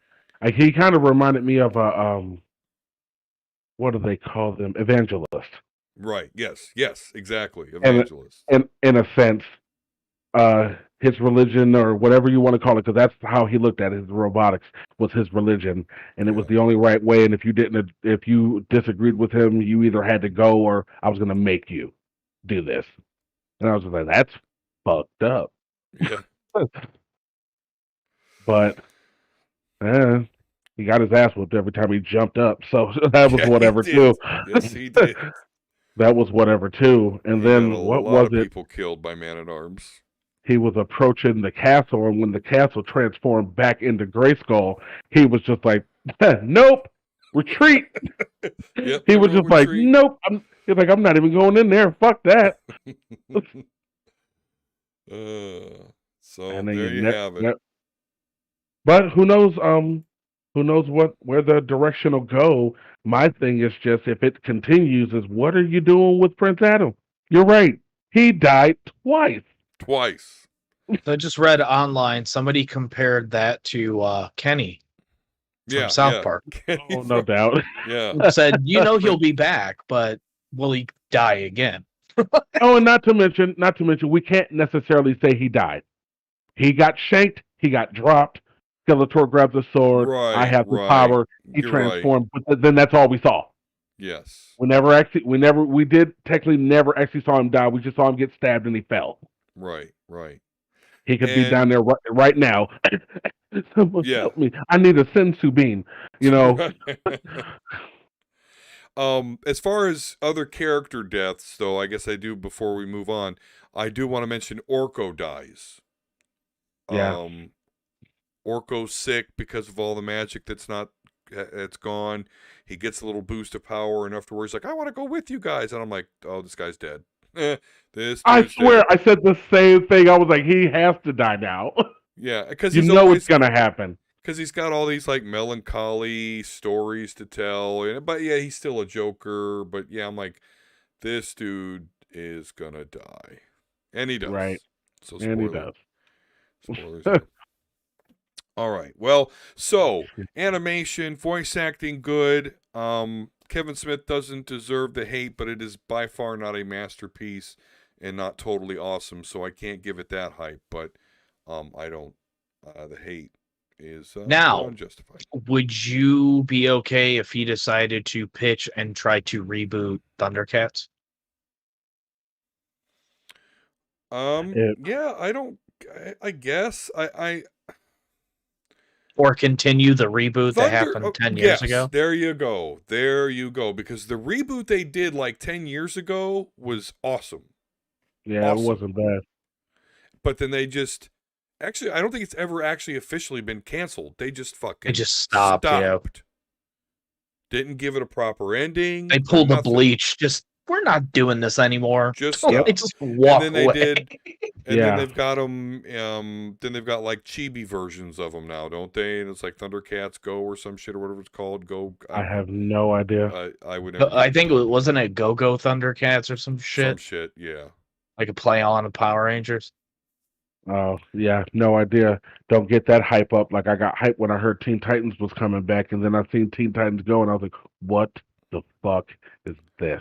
Speaker 6: he kind of reminded me of a what do they call them? Evangelist.
Speaker 1: Right. Yes. Yes. Exactly.
Speaker 6: And
Speaker 1: Evangelist.
Speaker 6: in a sense, his religion or whatever you want to call it, because that's how he looked at it. His robotics was his religion, and it was
Speaker 1: Yeah.
Speaker 6: the only right way. And if you disagreed with him, you either had to go or I was going to make you do this. And I was just like, that's fucked up.
Speaker 1: Yeah.
Speaker 6: But he got his ass whooped every time he jumped up, so that was
Speaker 1: Yeah, he
Speaker 6: whatever
Speaker 1: did.
Speaker 6: too.
Speaker 1: Yes, he did.
Speaker 6: That was whatever too. And
Speaker 1: He
Speaker 6: then
Speaker 1: got a
Speaker 6: what
Speaker 1: lot
Speaker 6: was
Speaker 1: of
Speaker 6: it?
Speaker 1: people killed by Man-at-Arms.
Speaker 6: He was approaching the castle, and when the castle transformed back into Grayskull, he was just like, "Nope, retreat."
Speaker 1: Yep,
Speaker 6: He was
Speaker 1: everyone
Speaker 6: just like,
Speaker 1: retreat.
Speaker 6: "Nope." He's like, "I'm not even going in there. Fuck that."
Speaker 1: So
Speaker 6: And then
Speaker 1: there you have it.
Speaker 6: But who knows? Who knows where the direction will go? My thing is just if it continues, is what are you doing with Prince Adam? You're right. He died twice.
Speaker 1: Twice.
Speaker 2: So I just read online somebody compared that to Kenny from
Speaker 1: Yeah,
Speaker 2: South
Speaker 1: yeah.
Speaker 2: Park.
Speaker 6: Oh, no doubt.
Speaker 1: Yeah.
Speaker 2: Said, he'll be back, but will he die again?
Speaker 6: Oh, and not to mention, we can't necessarily say he died. He got shanked. He got dropped. Skeletor grabs a sword. I
Speaker 1: Right,
Speaker 6: have the
Speaker 1: right.
Speaker 6: power. He
Speaker 1: You're right.
Speaker 6: transformed. But then that's all we saw.
Speaker 1: Yes.
Speaker 6: We did technically never actually saw him die. We just saw him get stabbed and he fell.
Speaker 1: Right, right.
Speaker 6: He could be down
Speaker 1: And
Speaker 6: there right now. Someone
Speaker 1: Yeah.
Speaker 6: help me. I need a sensu bean.
Speaker 1: As far as other character deaths, though, I guess I do before we move on, I do want to mention Orko dies.
Speaker 6: Yeah.
Speaker 1: Orko's sick because of all the magic it's gone. He gets a little boost of power, and afterwards, like, I want to go with you guys, and I'm like, oh, this guy's dead.
Speaker 6: I swear,
Speaker 1: dead.
Speaker 6: I said the same thing. I was like, he has to die now.
Speaker 1: Yeah, because
Speaker 6: you know it's gonna happen.
Speaker 1: Because he's got all these like melancholy stories to tell, but yeah, he's still a Joker. But yeah, I'm like, this dude is gonna die, and he does.
Speaker 6: Right,
Speaker 1: so
Speaker 6: and he does.
Speaker 1: Spoilers. All right. Well, so animation, voice acting, good. Kevin Smith doesn't deserve the hate, but it is by far not a masterpiece. and not totally awesome, so I can't give it that hype. But I don't. The hate is
Speaker 2: Now,
Speaker 1: unjustified.
Speaker 2: would you be okay if he decided to pitch and try to reboot Thundercats?
Speaker 1: Yeah, I don't. I guess I
Speaker 2: Or continue the reboot that
Speaker 1: Thunder.
Speaker 2: happened 10
Speaker 1: Yes,
Speaker 2: years ago?
Speaker 1: there you go. There you go. Because the reboot they did like 10 years ago was awesome.
Speaker 6: Yeah,
Speaker 1: Awesome.
Speaker 6: it wasn't bad.
Speaker 1: But then they just actually, I don't think it's ever actually officially been canceled. They just fucking
Speaker 2: They just stopped. Yeah.
Speaker 1: Didn't give it a proper ending.
Speaker 2: They pulled the
Speaker 1: nothing.
Speaker 2: Bleach. Just, we're not doing this anymore.
Speaker 1: Just
Speaker 2: They
Speaker 1: stop.
Speaker 2: just walk
Speaker 1: And then they
Speaker 2: away.
Speaker 1: did. And
Speaker 6: Yeah.
Speaker 1: then they've got them. Then they've got like chibi versions of them now, don't they? And it's like Thundercats Go or some shit or whatever it's called. Go.
Speaker 6: I have no idea.
Speaker 1: I would never.
Speaker 2: I think it wasn't it Go-Go Thundercats or some shit?
Speaker 1: Some shit, yeah.
Speaker 2: Like a play on Power Rangers?
Speaker 6: Oh, yeah, no idea. Don't get that hype up. Like, I got hype when I heard Teen Titans was coming back, and then I seen Teen Titans Go, and I was like, what the fuck is this?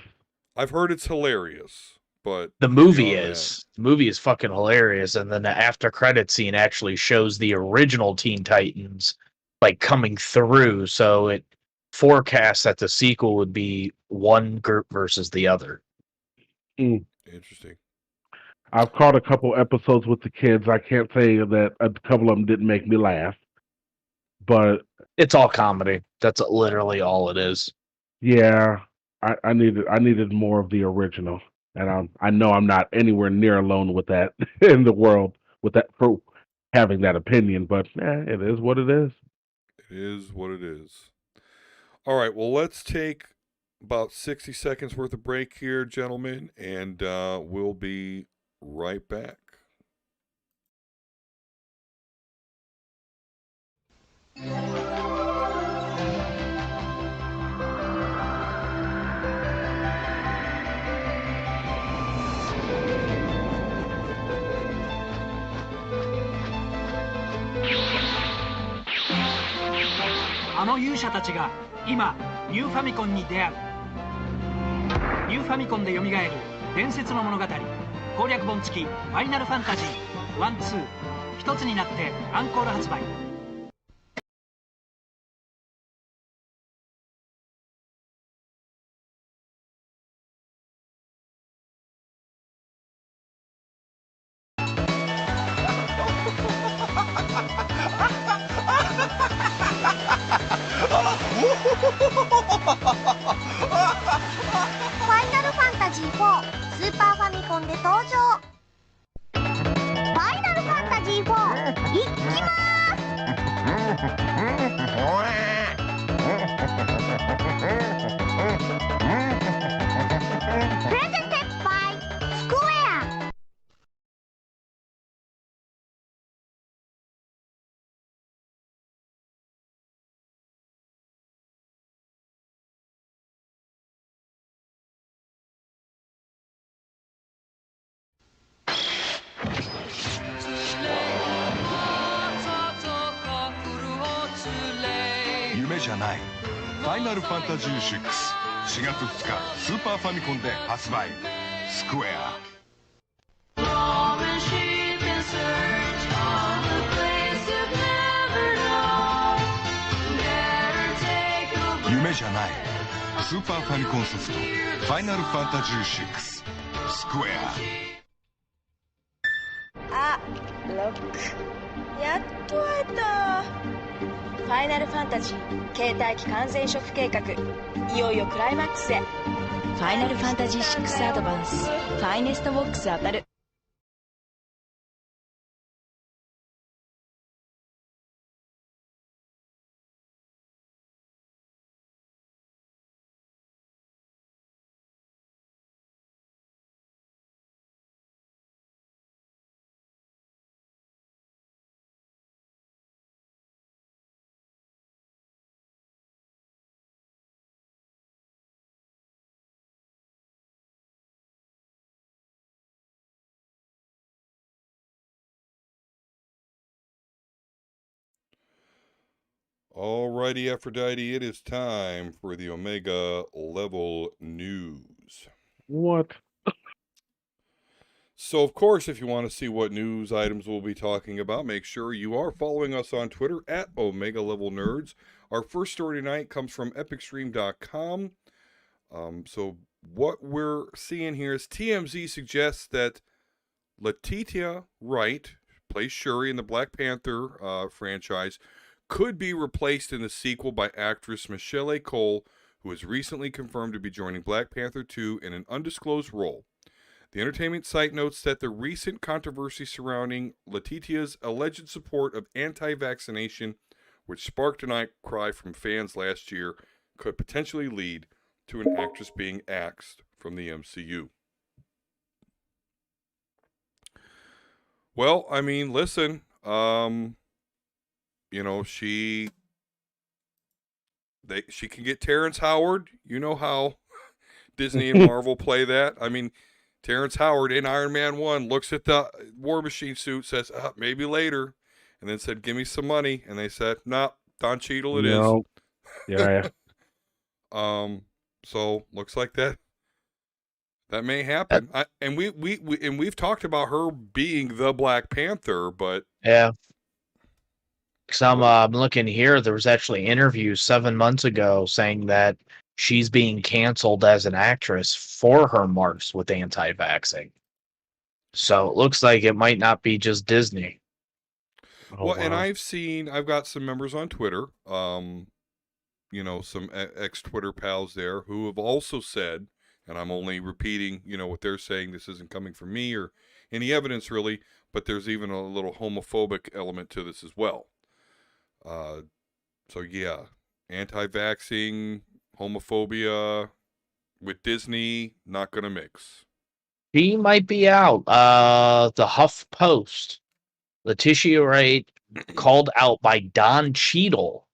Speaker 1: I've heard it's hilarious, but
Speaker 2: The movie
Speaker 1: beyond
Speaker 2: is. The movie is fucking hilarious, and then the after credit scene actually shows the original Teen Titans like coming through, so it forecasts that the sequel would be one group versus the other.
Speaker 1: Interesting.
Speaker 6: I've caught a couple episodes with the kids. I can't say that a couple of them didn't make me laugh, but
Speaker 2: It's all comedy. That's literally all it is.
Speaker 6: yeah, I needed more of the original, and I know I'm not anywhere near alone with that in the world with that for having that opinion. But it is what it is.
Speaker 1: It is what it is. All right, well, let's take about 60 seconds worth of break here, gentlemen, and we'll be right back.
Speaker 7: あの勇者たちが今ニューファミコンに出会う。ニューファミコンで蘇る伝説の物語攻略本付きファイナルファンタジー1、2一つになってアンコール発売。
Speaker 8: ファイナルファンタジー4スーパーファミコンで登場。ファイナルファンタジー4いきます。プレゼンテッドバイスクエア。
Speaker 9: 夢じゃないファイナルファンタジー6 4月2日スーパーファミコンで発売スクエア夢じゃないスーパーファミコンソフトファイナルファンタジー6スクエ
Speaker 8: あ、ロックやっと会えた。ファイナルファンタジー携帯機完全移植計画いよいよクライマックスへ。ファイナルファンタジー6アドバンスファイネストボックス当たる。
Speaker 1: Alrighty, Aphrodite, it is time for the Omega level news.
Speaker 6: What?
Speaker 1: So, of course, if you want to see what news items we'll be talking about, make sure you are following us on Twitter at Omega Level Nerds. Our first story tonight comes from epicstream.com. So, what we're seeing here is TMZ suggests that Letitia Wright, plays Shuri in the Black Panther franchise, could be replaced in the sequel by actress Michelle Cole, who was recently confirmed to be joining Black Panther 2 in an undisclosed role. The entertainment site notes that the recent controversy surrounding Letitia's alleged support of anti-vaccination, which sparked an outcry from fans last year, could potentially lead to an actress being axed from the MCU. Well, I mean, listen, she can get Terrence Howard. You know how Disney and Marvel play that. I mean, Terrence Howard in Iron Man 1 looks at the War Machine suit, says, maybe later, and then said, give me some money. And they said, nah, Don Cheadle it is.
Speaker 6: Yeah.
Speaker 1: So looks like that may happen. We've talked about her being the Black Panther, but
Speaker 2: yeah. Because I'm looking here, there was actually interviews 7 months ago saying that she's being canceled as an actress for her marks with anti-vaxxing. So it looks like it might not be just Disney.
Speaker 1: And I've got some members on Twitter, some ex-Twitter pals there who have also said, and I'm only repeating, what they're saying, this isn't coming from me or any evidence really, but there's even a little homophobic element to this as well. So yeah, anti-vaxxing, homophobia with Disney, not gonna mix.
Speaker 2: She might be out. The Huff Post, Letitia Wright called out by Don Cheadle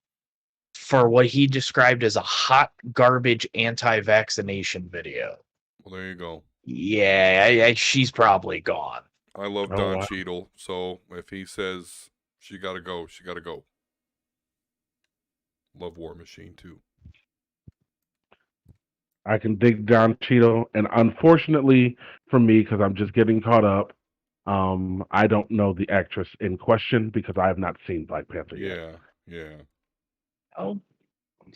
Speaker 2: for what he described as a hot garbage anti-vaccination video.
Speaker 1: Well, there you go.
Speaker 2: Yeah, she's probably gone.
Speaker 1: I love Don Cheadle, so if he says she gotta go, she gotta go. Love War Machine too.
Speaker 6: I can dig Don Cheadle, and unfortunately for me, because I'm just getting caught up, I don't know the actress in question because I have not seen Black Panther yet.
Speaker 1: Yeah.
Speaker 2: Oh,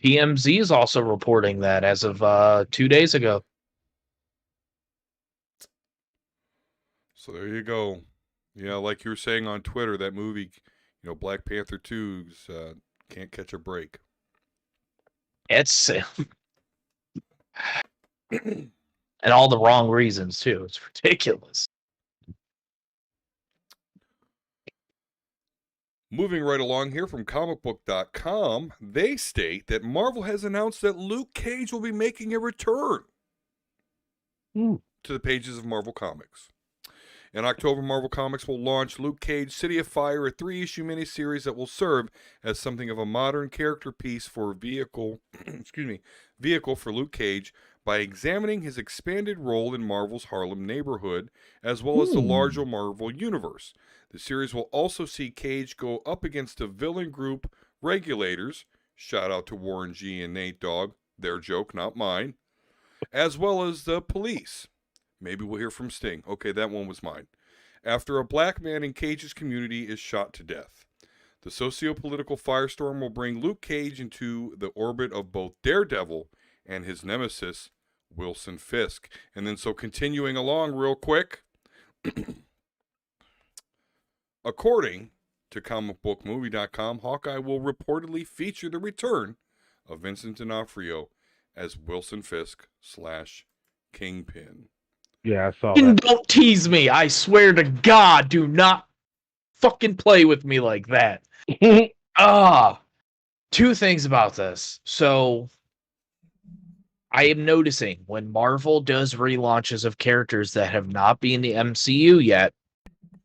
Speaker 2: TMZ is also reporting that as of 2 days ago.
Speaker 1: So there you go. Yeah, like you were saying on Twitter, that movie, Black Panther 2 can't catch a break.
Speaker 2: It's and all the wrong reasons too. It's ridiculous.
Speaker 1: Moving right along here from comicbook.com, they state that Marvel has announced that Luke Cage will be making a return to the pages of Marvel Comics. In October, Marvel Comics will launch Luke Cage City of Fire, a 3-issue miniseries that will serve as something of a modern character piece for vehicle for Luke Cage by examining his expanded role in Marvel's Harlem neighborhood, as well as the larger Marvel universe. The series will also see Cage go up against a villain group, Regulators, shout out to Warren G and Nate Dogg, their joke, not mine, as well as the Police. Maybe we'll hear from Sting. Okay, that one was mine. After a black man in Cage's community is shot to death. The socio-political firestorm will bring Luke Cage into the orbit of both Daredevil and his nemesis, Wilson Fisk. And then so continuing along real quick, according to comicbookmovie.com, Hawkeye will reportedly feature the return of Vincent D'Onofrio as Wilson Fisk / Kingpin.
Speaker 6: Yeah, I saw that.
Speaker 2: Don't tease me. I swear to God, do not fucking play with me like that. Two things about this. So, I am noticing when Marvel does relaunches of characters that have not been in the MCU yet,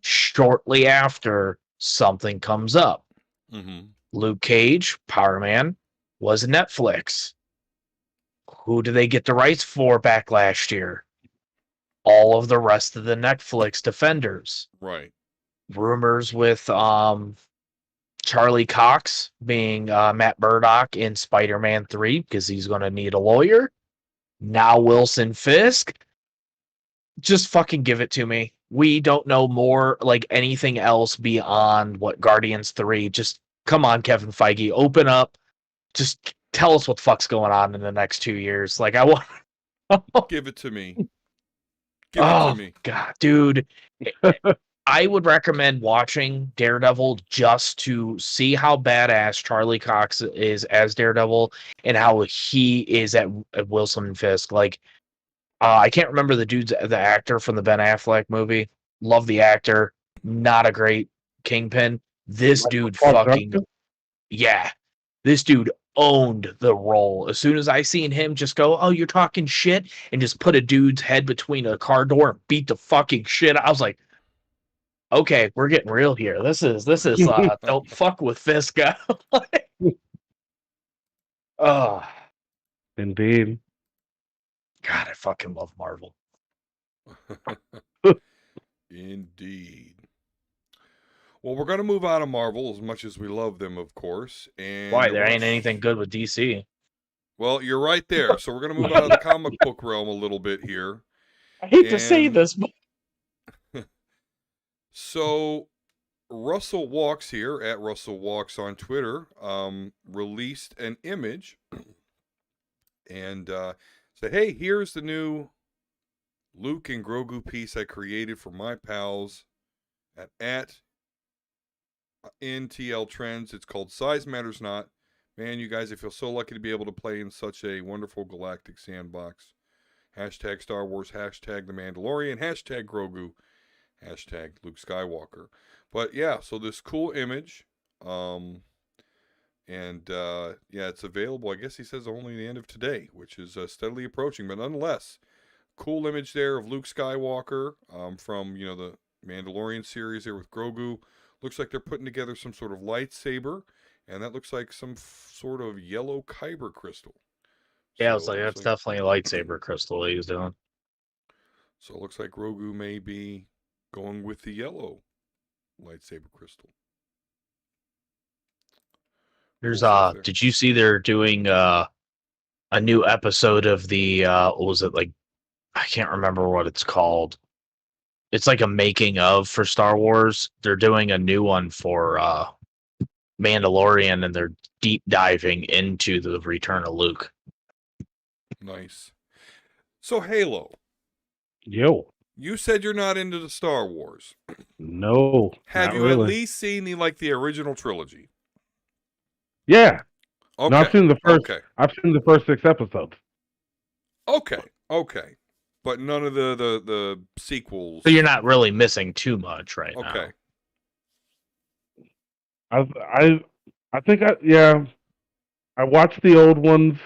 Speaker 2: shortly after something comes up.
Speaker 1: Mm-hmm.
Speaker 2: Luke Cage, Power Man, was Netflix. Who do they get the rights for back last year? All of the rest of the Netflix defenders.
Speaker 1: Right.
Speaker 2: Rumors with Charlie Cox being Matt Murdock in Spider-Man 3 because he's going to need a lawyer. Now Wilson Fisk. Just fucking give it to me. we don't know more, like anything else beyond what Guardians 3. Just come on, Kevin Feige, open up. Just tell us what the fuck's going on in the next 2 years. Like, I want.
Speaker 1: Give it to me. Give it to me.
Speaker 2: God, dude. I would recommend watching Daredevil just to see how badass Charlie Cox is as Daredevil and how he is at Wilson and Fisk. Like, I can't remember the actor from the Ben Affleck movie. Love the actor. Not a great Kingpin. This dude fucking... Yeah. This dude owned the role. As soon as I seen him just go, oh, you're talking shit, and just put a dude's head between a car door and beat the fucking shit, I was like, okay, we're getting real here. This is don't fuck with this guy. Oh,
Speaker 6: Indeed.
Speaker 2: God, I fucking love Marvel.
Speaker 1: Indeed. Well, we're going to move out of Marvel as much as we love them, of course. And
Speaker 2: Why? There ain't anything good with DC.
Speaker 1: Well, you're right there. So we're going to move out of the comic book realm a little bit here.
Speaker 2: I hate to say this, but...
Speaker 1: So Russell Walks here, at Russell Walks on Twitter, released an image and said, hey, here's the new Luke and Grogu piece I created for my pals at NTL Trends. It's called Size Matters Not. Man, you guys, I feel so lucky to be able to play in such a wonderful galactic sandbox. Hashtag Star Wars, hashtag The Mandalorian, hashtag Grogu, hashtag Luke Skywalker. But yeah, so this cool image, yeah, it's available. I guess he says only the end of today, which is steadily approaching, but nonetheless, cool image there of Luke Skywalker from, you know, the Mandalorian series there with Grogu. Looks like they're putting together some sort of lightsaber, and that looks like some sort of yellow kyber crystal.
Speaker 2: Yeah, I was like, that's definitely a lightsaber crystal he was doing.
Speaker 1: So it looks like Grogu may be going with the yellow lightsaber crystal.
Speaker 2: There's did you see they're doing a new episode of the what was it, like, I can't remember what it's called. It's like a making of for Star Wars. They're doing a new one for Mandalorian, and they're deep diving into the return of Luke.
Speaker 1: Nice. So Halo.
Speaker 6: Yo.
Speaker 1: You said you're not into the Star Wars.
Speaker 6: No.
Speaker 1: Have you
Speaker 6: really.
Speaker 1: at least seen the original trilogy?
Speaker 6: Yeah.
Speaker 1: Okay.
Speaker 6: No, I've seen the first.
Speaker 1: Okay.
Speaker 6: I've seen the first 6 episodes.
Speaker 1: Okay. But none of the sequels.
Speaker 2: So you're not really missing too much right now.
Speaker 1: Okay.
Speaker 6: I think I watched the old ones,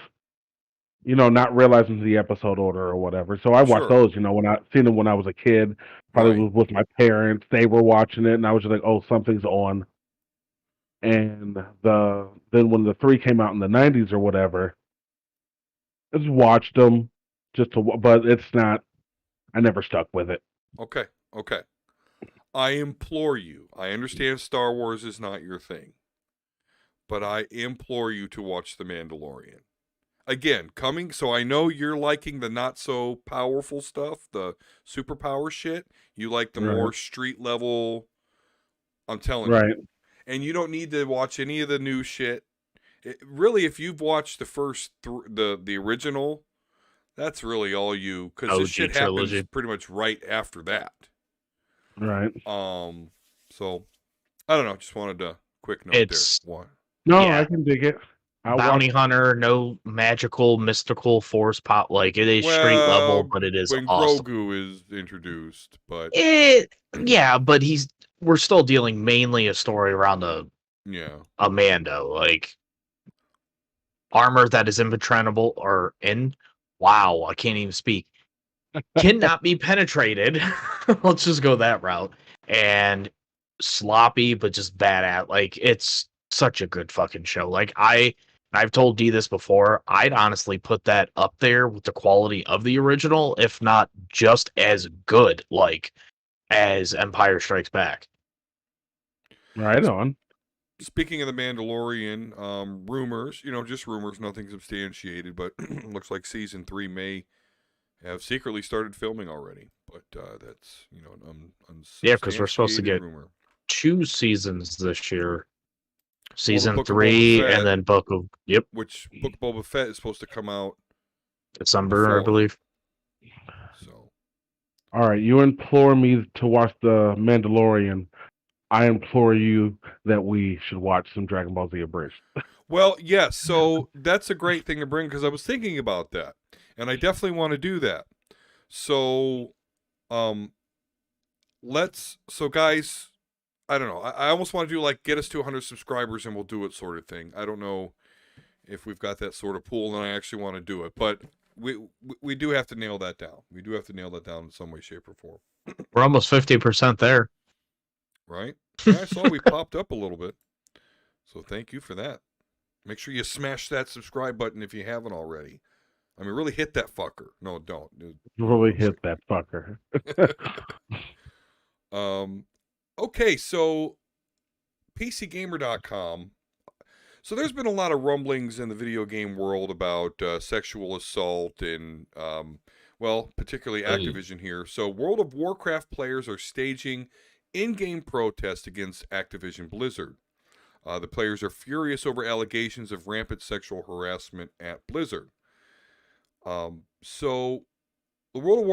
Speaker 6: you know, not realizing the episode order or whatever. So I watched those, you know, when I seen them when I was a kid. Probably was with my parents. They were watching it, and I was just like, "Oh, something's on." And then when the 3 came out in the 90s or whatever, I just watched them but it's not. I never stuck with it.
Speaker 1: Okay. I implore you. I understand Star Wars is not your thing, but I implore you to watch The Mandalorian. Again, so I know you're liking the not so powerful stuff, the superpower shit. You like the more street level. I'm telling you. And you don't need to watch any of the new shit. Really, if you've watched the first the original, that's really all you, because this shit happens pretty much right after that.
Speaker 6: Right.
Speaker 1: So I don't know. Just wanted a quick note there.
Speaker 6: No, yeah. I can dig it.
Speaker 2: Bounty hunter, no magical, mystical force pop. Like, it is street level, but it is
Speaker 1: when
Speaker 2: awesome.
Speaker 1: Grogu is introduced, but
Speaker 2: yeah, but we're still dealing mainly a story around a Mando, like armor that is impenetrable wow, I can't even speak. Cannot be penetrated. Let's just go that route. And sloppy, but just badass. Like, it's such a good fucking show. Like, I've told D this before, I'd honestly put that up there with the quality of the original, if not just as good, like, as Empire Strikes Back.
Speaker 6: Right on.
Speaker 1: Speaking of the Mandalorian, rumors, just rumors, nothing substantiated, but looks like season 3 may have secretly started filming already. But that's an
Speaker 2: Yeah, because we're supposed to
Speaker 1: unsubstantiated
Speaker 2: get
Speaker 1: rumor.
Speaker 2: 2 seasons this year. Season
Speaker 1: Book of Boba
Speaker 2: 3
Speaker 1: Fett,
Speaker 2: and then Book of
Speaker 1: which Book of Boba Fett is supposed to come out
Speaker 2: December, I
Speaker 1: before.
Speaker 2: believe.
Speaker 1: So,
Speaker 6: All right, you implore me to watch The Mandalorian. I implore you that we should watch some Dragon Ball Z Abridged.
Speaker 1: well, yes. So that's a great thing to bring because I was thinking about that, and I definitely want to do that. So, So guys, I don't know. I almost want to do like get us to 100 subscribers and we'll do it sort of thing. I don't know if we've got that sort of pool and I actually want to do it, but we do have to nail that down. We do have to nail that down in some way, shape, or form.
Speaker 2: We're almost 50% there.
Speaker 1: Right? Yeah, I saw we popped up a little bit. So thank you for that. Make sure you smash that subscribe button if you haven't already. I mean, really hit that fucker. No, don't.
Speaker 6: Really hit that fucker.
Speaker 1: Okay, so PCGamer.com. So there's been a lot of rumblings in the video game world about sexual assault and, particularly Activision here. So World of Warcraft players are staging in-game protests against Activision Blizzard. The players are furious over allegations of rampant sexual harassment at Blizzard. So the World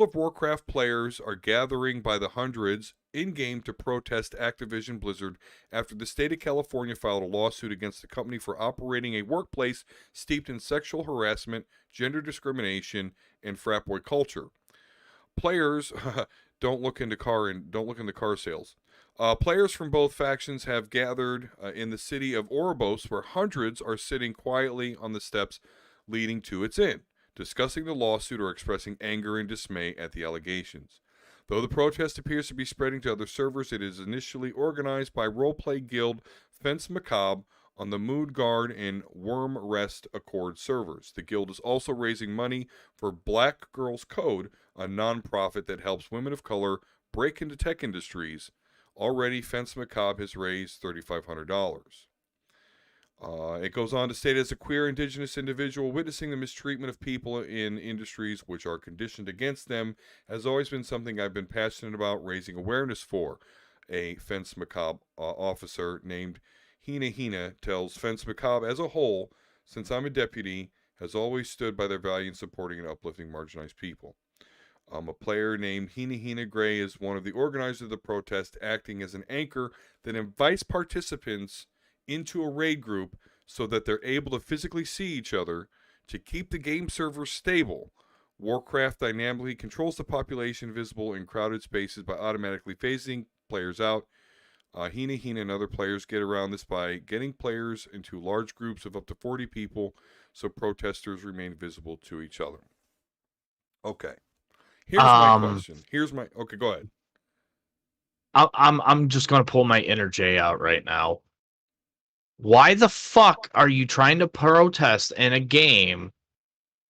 Speaker 1: of Warcraft players are gathering by the hundreds in-game to protest Activision Blizzard after the state of California filed a lawsuit against the company for operating a workplace steeped in sexual harassment, gender discrimination, and frat boy culture. Players don't look into car sales. Players from both factions have gathered in the city of Oribos, where hundreds are sitting quietly on the steps leading to its inn, discussing the lawsuit or expressing anger and dismay at the allegations. Though the protest appears to be spreading to other servers, it is initially organized by roleplay guild Fence Macabre on the Mood Guard and Worm Rest Accord servers. The guild is also raising money for Black Girls Code, a non-profit that helps women of color break into tech industries. Already, Fence Macabre has raised $3,500. It goes on to state, as a queer indigenous individual, witnessing the mistreatment of people in industries which are conditioned against them has always been something I've been passionate about raising awareness for. A Fence Macabre officer named Hina Hina tells Fence Macabre, as a whole, since I'm a deputy, has always stood by their value in supporting and uplifting marginalized people. A player named Hina Hina Gray is one of the organizers of the protest, acting as an anchor that invites participants into a raid group so that they're able to physically see each other to keep the game servers stable. Warcraft dynamically controls the population visible in crowded spaces by automatically phasing players out. Hina Hina and other players get around this by getting players into large groups of up to 40 people so protesters remain visible to each other. Okay. Here's my question. Okay, go ahead.
Speaker 2: I'm just gonna pull my inner J out right now. Why the fuck are you trying to protest in a game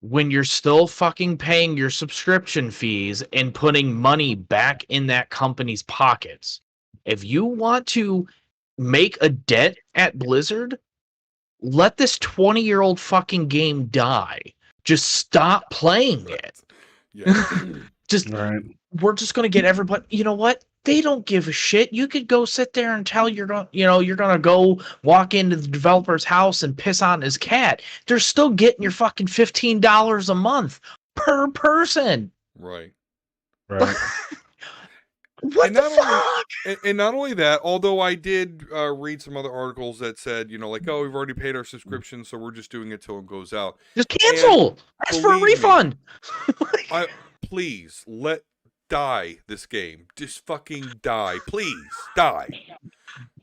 Speaker 2: when you're still fucking paying your subscription fees and putting money back in that company's pockets? If you want to make a dent at Blizzard, let this 20-year-old fucking game die. Just stop playing it.
Speaker 1: Yeah.
Speaker 2: We're just gonna get everybody. You know what? They don't give a shit. You could go sit there and tell you're gonna go walk into the developer's house and piss on his cat. They're still getting your fucking $15 a month per person.
Speaker 1: Right.
Speaker 2: What the fuck?
Speaker 1: And not only that, although I did read some other articles that said, we've already paid our subscription, so we're just doing it till it goes out.
Speaker 2: Just cancel. Ask for a refund.
Speaker 1: Please die this game. Just fucking die. Please die.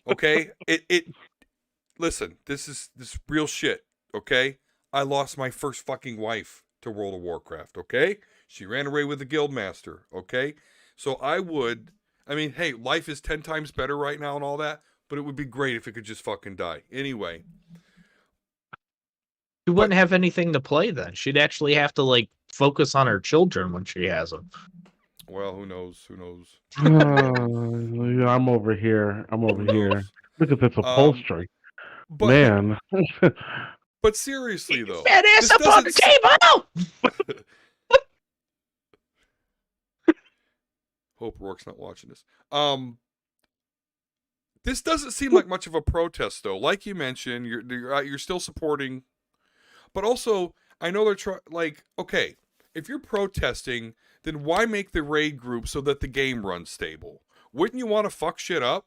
Speaker 1: Okay? Listen, this is real shit. Okay? I lost my first fucking wife to World of Warcraft. Okay? She ran away with the guildmaster. Okay? So hey, life is 10 times better right now and all that, but it would be great if it could just fucking die. Anyway.
Speaker 2: She wouldn't have anything to play then. She'd actually have to, focus on her children when she has them.
Speaker 1: Well, who knows?
Speaker 6: I'm over here. Look at this upholstery. Man.
Speaker 1: But seriously, though.
Speaker 2: Fat ass up on the table!
Speaker 1: Hope Rourke's not watching this. This doesn't seem like much of a protest, though. Like you mentioned, you're still supporting, but also I know they're okay, if you're protesting, then why make the raid group so that the game runs stable? Wouldn't you want to fuck shit up?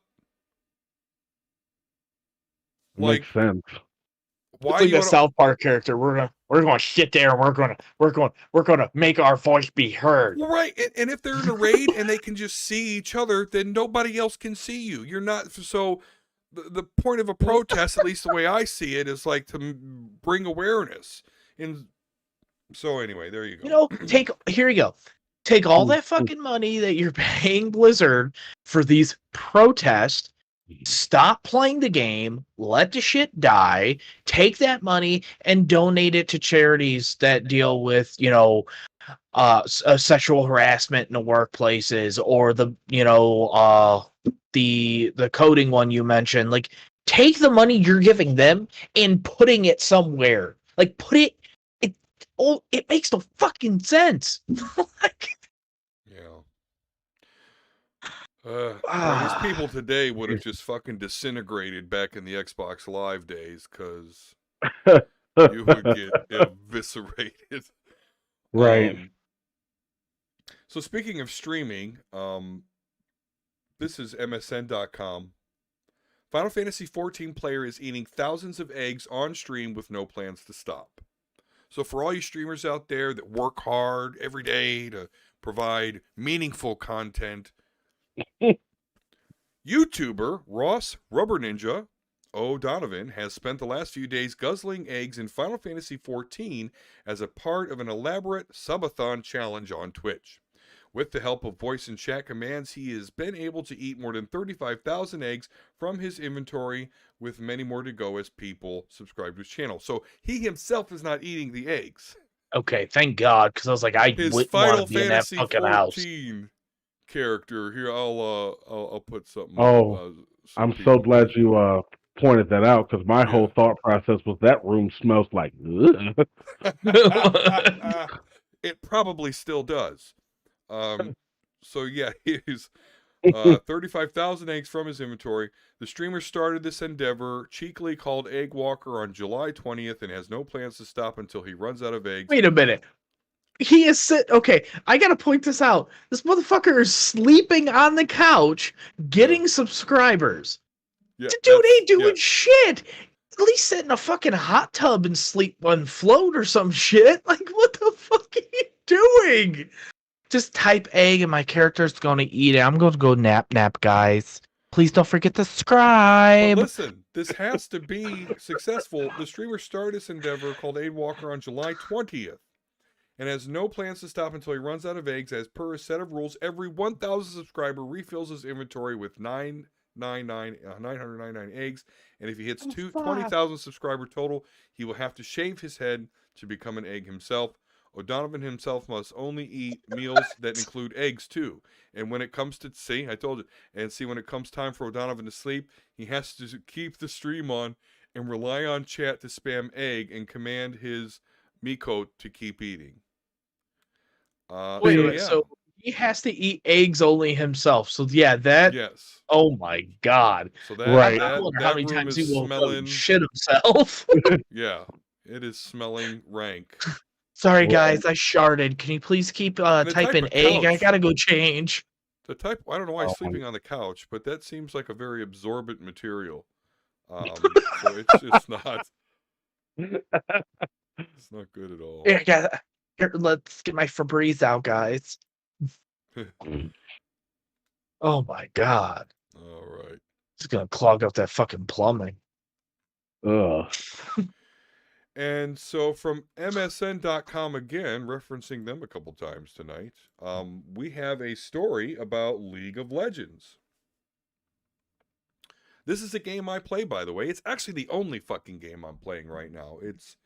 Speaker 6: Makes sense.
Speaker 1: Why
Speaker 2: It's like
Speaker 1: you
Speaker 2: the South Park character. We're gonna sit there and we're gonna make our voice be heard.
Speaker 1: Well, right, and if they're in a raid and they can just see each other, then nobody else can see you. You're not so. The point of a protest, at least the way I see it, is like to bring awareness. And so anyway, there you go.
Speaker 2: You know, here you go. Take all that fucking money that you're paying Blizzard for these protests. Stop playing the game, let the shit die, take that money and donate it to charities that deal with, sexual harassment in the workplaces, or the coding one you mentioned. Like, take the money you're giving them and putting it somewhere. Like, it makes no fucking sense.
Speaker 1: These people today would have just fucking disintegrated back in the Xbox Live days, because you would get eviscerated.
Speaker 6: Right.
Speaker 1: So speaking of streaming, this is MSN.com. Final Fantasy XIV player is eating thousands of eggs on stream with no plans to stop. So for all you streamers out there that work hard every day to provide meaningful content, YouTuber Ross Rubber Ninja O'Donovan has spent the last few days guzzling eggs in Final Fantasy XIV as a part of an elaborate subathon challenge on Twitch. With the help of voice and chat commands, he has been able to eat more than 35,000 eggs from his inventory, with many more to go as people subscribe to his channel. So he himself is not eating the eggs.
Speaker 2: Okay, thank God, because I was like, I wouldn't want to be in that fucking house.
Speaker 1: Character here, I'll put something.
Speaker 6: I'm so glad you pointed that out, because my whole thought process was that room smells like.
Speaker 1: It probably still does. So yeah, he's 35,000 eggs from his inventory. The streamer started this endeavor, cheekily called Egg Walker, on July 20th, and has no plans to stop until he runs out of eggs.
Speaker 2: Wait a minute. He is okay, I gotta point this out. This motherfucker is sleeping on the couch, getting subscribers.
Speaker 1: Yeah,
Speaker 2: the dude ain't doing shit. At least sit in a fucking hot tub and sleep on float or some shit. Like, what the fuck are you doing? Just type egg and my character's gonna eat it. I'm gonna go nap, guys. Please don't forget to subscribe.
Speaker 1: But listen, this has to be successful. The streamer started this endeavor called Egg Walker on July 20th. And has no plans to stop until he runs out of eggs. As per a set of rules, every 1,000 subscriber refills his inventory with 999 eggs. And if he hits 20,000 subscriber total, he will have to shave his head to become an egg himself. O'Donovan himself must only eat meals that include eggs too. And when it comes to, when it comes time for O'Donovan to sleep, he has to keep the stream on and rely on chat to spam egg and command his Miko to keep eating.
Speaker 2: So he has to eat eggs only himself. So yeah,
Speaker 1: yes.
Speaker 2: Oh my God.
Speaker 1: So that
Speaker 6: right.
Speaker 2: I wonder how many times he will
Speaker 1: smelling
Speaker 2: shit himself.
Speaker 1: Yeah, it is smelling rank.
Speaker 2: Sorry guys, I sharted. Can you please keep typing egg?
Speaker 1: Couch.
Speaker 2: I gotta go change.
Speaker 1: I don't know why he's sleeping on the couch, but that seems like a very absorbent material. So it's just not. It's not good at all.
Speaker 2: Here, let's get my Febreze out, guys. Oh my God.
Speaker 1: All right.
Speaker 2: It's gonna clog up that fucking plumbing.
Speaker 6: Ugh.
Speaker 1: And so from MSN.com again, referencing them a couple times tonight, we have a story about League of Legends. This is a game I play, by the way. It's actually the only fucking game I'm playing right now. It's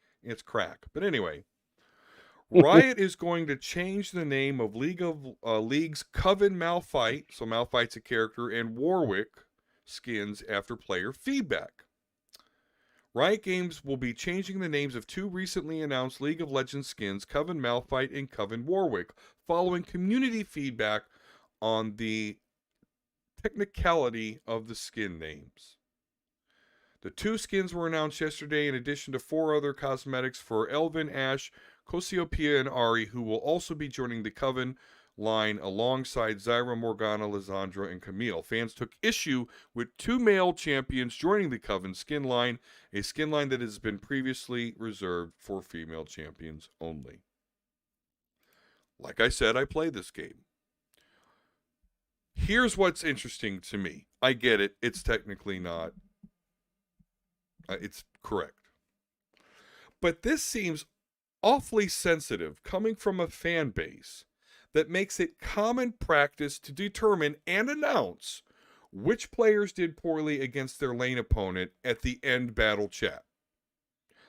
Speaker 1: crack. But anyway, Riot is going to change the name of League's Coven Malphite, so Malphite's a character, and Warwick skins after player feedback. Riot Games will be changing the names of two recently announced League of Legends skins, Coven Malphite and Coven Warwick, following community feedback on the technicality of the skin names. The 2 skins were announced yesterday in addition to 4 other cosmetics for Elvin, Ash, Cassiopeia, and Ari, who will also be joining the Coven line alongside Zyra, Morgana, Lysandra, and Camille. Fans took issue with 2 male champions joining the Coven skin line, a skin line that has been previously reserved for female champions only. Like I said, I play this game. Here's what's interesting to me. I get it. It's technically not. It's correct. But this seems awfully sensitive coming from a fan base that makes it common practice to determine and announce which players did poorly against their lane opponent at the end battle chat.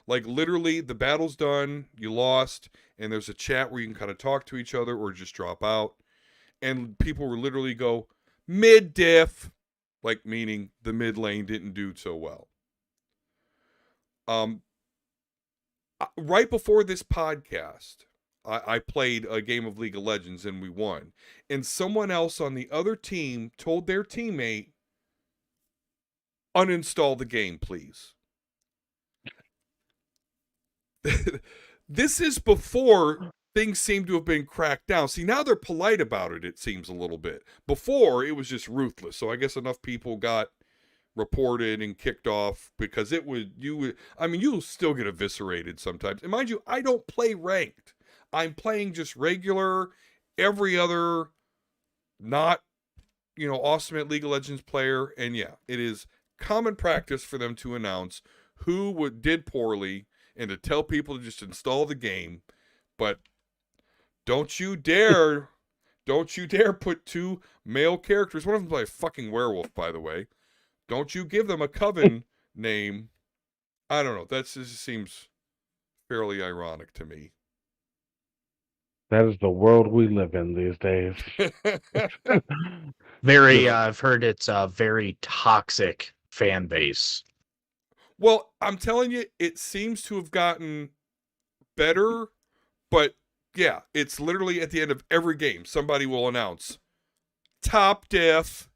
Speaker 1: Like literally, the battle's done, you lost, and there's a chat where you can kind of talk to each other or just drop out. And people will literally go, mid-diff, like meaning the mid lane didn't do so well. Right before this podcast, I played a game of League of Legends and we won. And someone else on the other team told their teammate, uninstall the game, please. This is before things seem to have been cracked down. See, now they're polite about it, it seems a little bit. Before, it was just ruthless. So I guess enough people got reported and kicked off because you'll still get eviscerated sometimes. And mind you, I don't play ranked. I'm playing just regular, every other, not, awesome at League of Legends player. And yeah, it is common practice for them to announce who did poorly and to tell people to just install the game. But don't you dare put 2 male characters. One of them is a fucking werewolf, by the way. Don't you give them a Coven name. I don't know. That just seems fairly ironic to me.
Speaker 6: That is the world we live in these days.
Speaker 2: I've heard it's a very toxic fan base.
Speaker 1: Well, I'm telling you, it seems to have gotten better, but yeah, it's literally at the end of every game, somebody will announce top diff,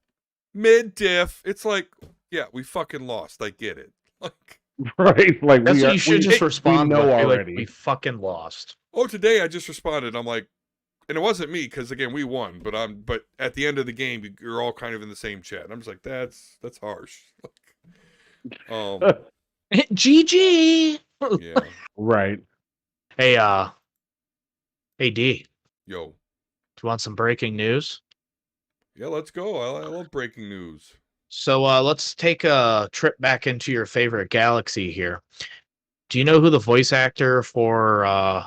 Speaker 1: mid diff. It's like, yeah, we fucking lost. I get it. Like,
Speaker 6: right? Like
Speaker 2: that's what you should just respond.
Speaker 6: We know
Speaker 2: already.
Speaker 6: Like,
Speaker 2: we fucking lost.
Speaker 1: Oh, today I just responded. I'm like, and it wasn't me because again we won, but at the end of the game you're all kind of in the same chat. And I'm just like, that's harsh.
Speaker 2: GG.
Speaker 1: Yeah.
Speaker 6: Right.
Speaker 2: Hey D.
Speaker 1: Yo.
Speaker 2: Do you want some breaking news?
Speaker 1: Yeah, let's go. I love breaking news.
Speaker 2: So let's take a trip back into your favorite galaxy here. Do you know who the voice actor for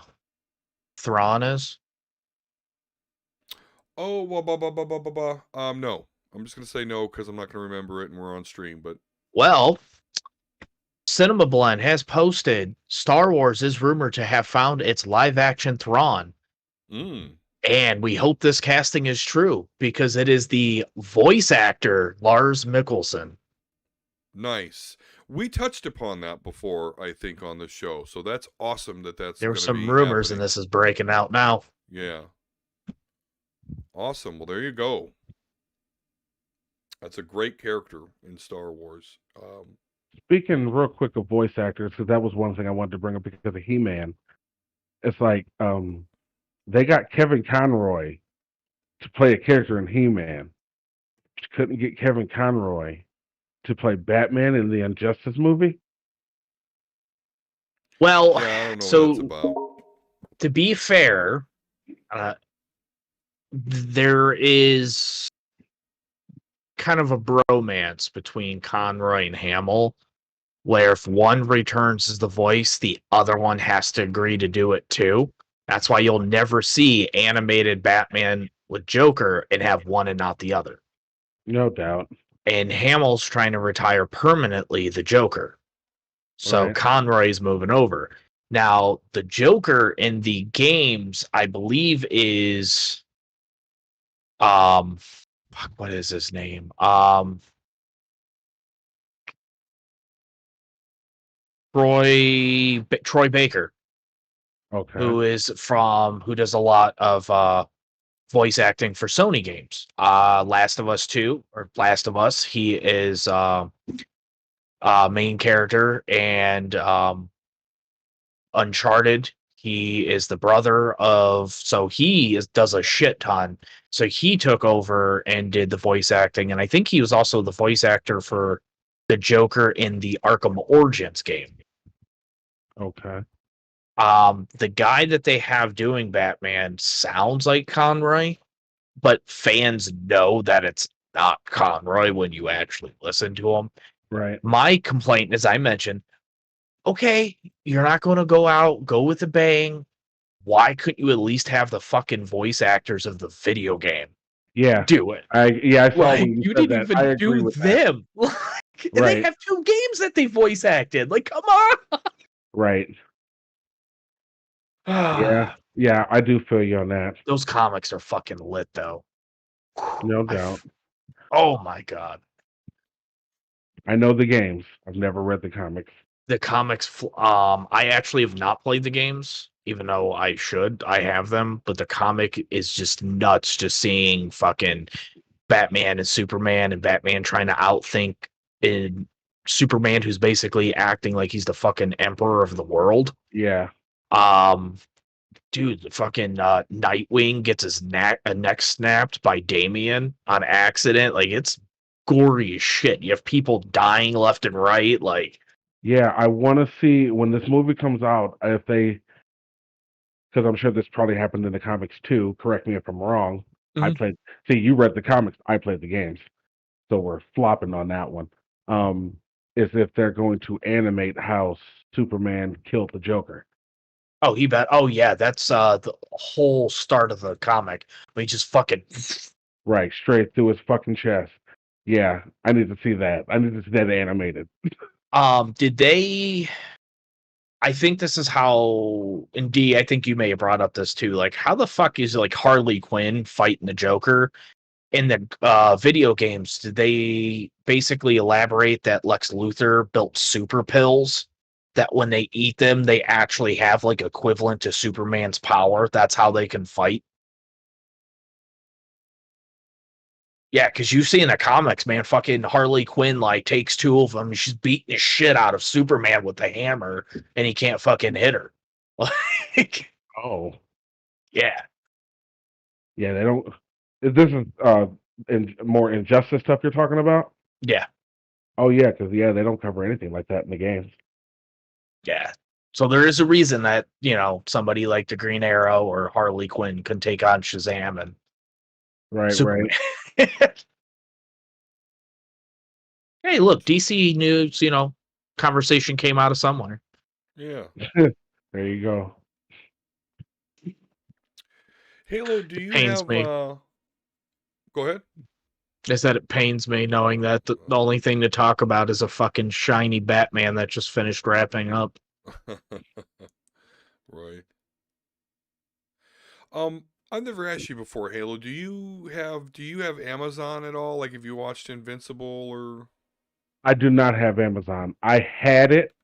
Speaker 2: Thrawn is?
Speaker 1: Oh, no. I'm just gonna say no because I'm not gonna remember it, and we're on stream. But
Speaker 2: well, Cinema Blend has posted Star Wars is rumored to have found its live-action Thrawn. And we hope this casting is true because it is the voice actor Lars Mikkelsen.
Speaker 1: Nice. We touched upon that before, I think, on the show. So that's awesome that's
Speaker 2: there were some rumors
Speaker 1: happening.
Speaker 2: And this is breaking out now.
Speaker 1: Yeah. Awesome. Well, there you go. That's a great character in Star Wars.
Speaker 6: Speaking real quick of voice actors, because that was one thing I wanted to bring up because of He-Man. It's like they got Kevin Conroy to play a character in He-Man. Couldn't get Kevin Conroy to play Batman in the Injustice movie.
Speaker 2: Well,
Speaker 1: yeah, I don't know
Speaker 2: so
Speaker 1: what that's about.
Speaker 2: To be fair, there is kind of a bromance between Conroy and Hamill, where if one returns as the voice, the other one has to agree to do it too. That's why you'll never see animated Batman with Joker and have one and not the other.
Speaker 6: No doubt.
Speaker 2: And Hamill's trying to retire permanently the Joker. So
Speaker 6: Right.
Speaker 2: Conroy's moving over. Now, the Joker in the games, I believe, is what is his name? Troy Baker.
Speaker 6: Okay.
Speaker 2: Who does a lot of voice acting for Sony games. Last of Us 2 or Last of Us, he is main character, and Uncharted, he is the brother of, so does a shit ton. So he took over and did the voice acting, and I think he was also the voice actor for the Joker in the Arkham Origins game.
Speaker 6: Okay.
Speaker 2: The guy that they have doing Batman sounds like Conroy, but fans know that it's not Conroy when you actually listen to him.
Speaker 6: Right.
Speaker 2: My complaint, as I mentioned, okay, you're not going to go with a bang. Why couldn't you at least have the fucking voice actors of the video game do it?
Speaker 6: I saw
Speaker 2: Like,
Speaker 6: when you
Speaker 2: you
Speaker 6: said
Speaker 2: didn't
Speaker 6: that. I
Speaker 2: even
Speaker 6: agree
Speaker 2: do
Speaker 6: with that.
Speaker 2: them. And they have 2 games that they voice acted. Like, come on.
Speaker 6: Right. Yeah, I do feel you on that.
Speaker 2: Those comics are fucking lit, though.
Speaker 6: No doubt.
Speaker 2: Oh my god.
Speaker 6: I know the games. I've never read the comics.
Speaker 2: The comics, I actually have not played the games, even though I should. I have them, but the comic is just nuts. Just seeing fucking Batman and Superman, and Batman trying to outthink in Superman, who's basically acting like he's the fucking emperor of the world.
Speaker 6: Yeah.
Speaker 2: Dude, the fucking Nightwing gets his neck snapped by Damian on accident. Like, it's gory as shit. You have people dying left and right. Like,
Speaker 6: yeah, I want to see when this movie comes out if they, because I'm sure this probably happened in the comics too. Correct me if I'm wrong. See, you read the comics, I played the games, so we're flopping on that one. Is if they're going to animate how Superman killed the Joker.
Speaker 2: Oh, he bet. Oh, yeah, that's the whole start of the comic. He just fucking
Speaker 6: right straight through his fucking chest. Yeah, I need to see that. I need to see that animated.
Speaker 2: Did they? I think this is how. And D, I think you may have brought up this too. Like, how the fuck is like Harley Quinn fighting the Joker in the video games? Did they basically elaborate that Lex Luthor built super pills? That when they eat them, they actually have like equivalent to Superman's power. That's how they can fight. Yeah, because you see in the comics, man, fucking Harley Quinn like takes 2 of them. She's beating the shit out of Superman with the hammer, and he can't fucking hit her. Like,
Speaker 6: oh,
Speaker 2: yeah,
Speaker 6: yeah. They don't. This is more Injustice stuff you're talking about.
Speaker 2: yeah,
Speaker 6: Oh yeah, because they don't cover anything like that in the games.
Speaker 2: yeah. So there is a reason that somebody like the Green Arrow or Harley Quinn can take on Shazam and Superman. Hey, look, DC news, conversation came out of somewhere.
Speaker 1: Yeah.
Speaker 6: There you go.
Speaker 1: Halo, do you have go ahead.
Speaker 2: I said it pains me knowing that the only thing to talk about is a fucking shiny Batman that just finished wrapping up.
Speaker 1: Right. I've never asked you before, Halo. Do you have Amazon at all? Like, have you watched Invincible or?
Speaker 6: I do not have Amazon. I had it.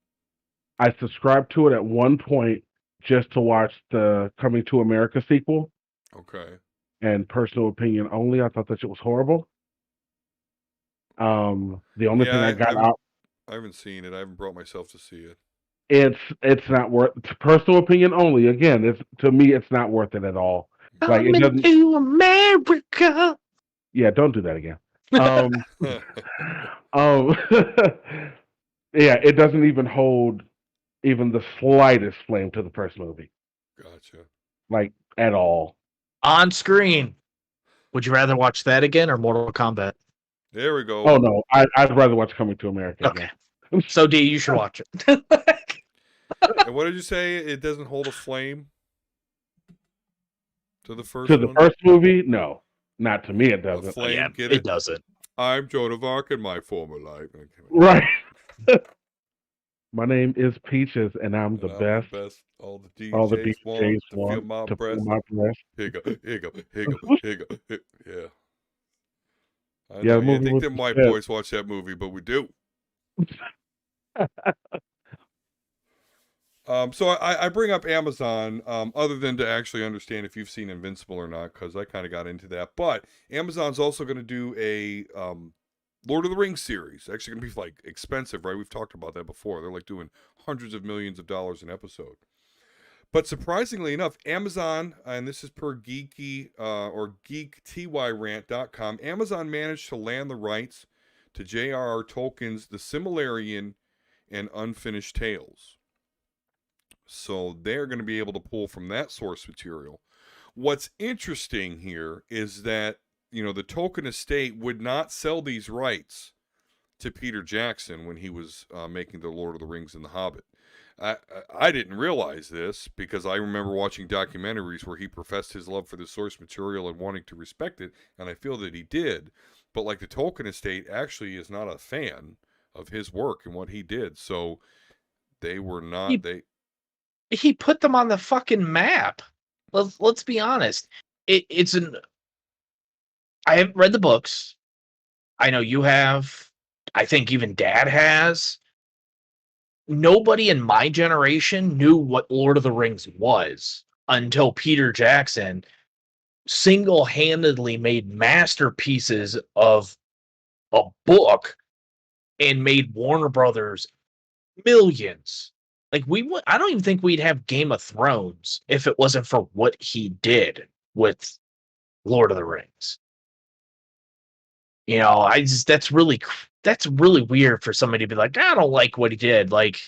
Speaker 6: I subscribed to it at one point just to watch the Coming to America sequel.
Speaker 1: Okay.
Speaker 6: And personal opinion only, I thought that shit was horrible. The only thing I got out.
Speaker 1: I haven't seen it. I haven't brought myself to see it.
Speaker 6: It's not worth. Personal opinion only. Again, to me, it's not worth it at all. Like, it doesn't.
Speaker 2: To America.
Speaker 6: Yeah, don't do that again. Yeah, it doesn't even hold even the slightest flame to the first movie.
Speaker 1: Gotcha.
Speaker 6: Like, at all.
Speaker 2: On screen. Would you rather watch that again or Mortal Kombat?
Speaker 1: There we go.
Speaker 6: Oh no, I'd rather watch Coming to America again.
Speaker 2: So D, you should watch it.
Speaker 1: And what did you say? It doesn't hold a flame to the first.
Speaker 6: To the first movie? No, not to me. It doesn't.
Speaker 1: A flame,
Speaker 2: Yeah,
Speaker 1: get
Speaker 2: it doesn't.
Speaker 1: I'm Joan of Arc in my former life.
Speaker 6: Right. My name is Peaches, and I'm the best.
Speaker 1: All the DJs want to feel my breath. Here you go. Yeah. I think them white boys watch that movie, but we do. So I bring up Amazon, other than to actually understand if you've seen Invincible or not, because I kind of got into that. But Amazon's also going to do a Lord of the Rings series. Actually, going to be like expensive, right? We've talked about that before. They're like doing hundreds of millions of dollars an episode. But surprisingly enough, Amazon, and this is per Geeky or GeekTYRant.com, Amazon managed to land the rights to J.R.R. Tolkien's The Silmarillion and Unfinished Tales. So they're going to be able to pull from that source material. What's interesting here is that, you know, the Tolkien estate would not sell these rights to Peter Jackson when he was making The Lord of the Rings and The Hobbit. I didn't realize this because I remember watching documentaries where he professed his love for the source material and wanting to respect it, and I feel that he did. But like the Tolkien estate actually is not a fan of his work and what he did, so they were not.
Speaker 2: He put them on the fucking map. Let's be honest. It's an. I haven't read the books. I know you have. I think even Dad has. Nobody in my generation knew what Lord of the Rings was until Peter Jackson single-handedly made masterpieces of a book and made Warner Brothers millions. Like I don't even think we'd have Game of Thrones if it wasn't for what he did with Lord of the Rings. You know, that's really weird for somebody to be like, I don't like what he did. Like,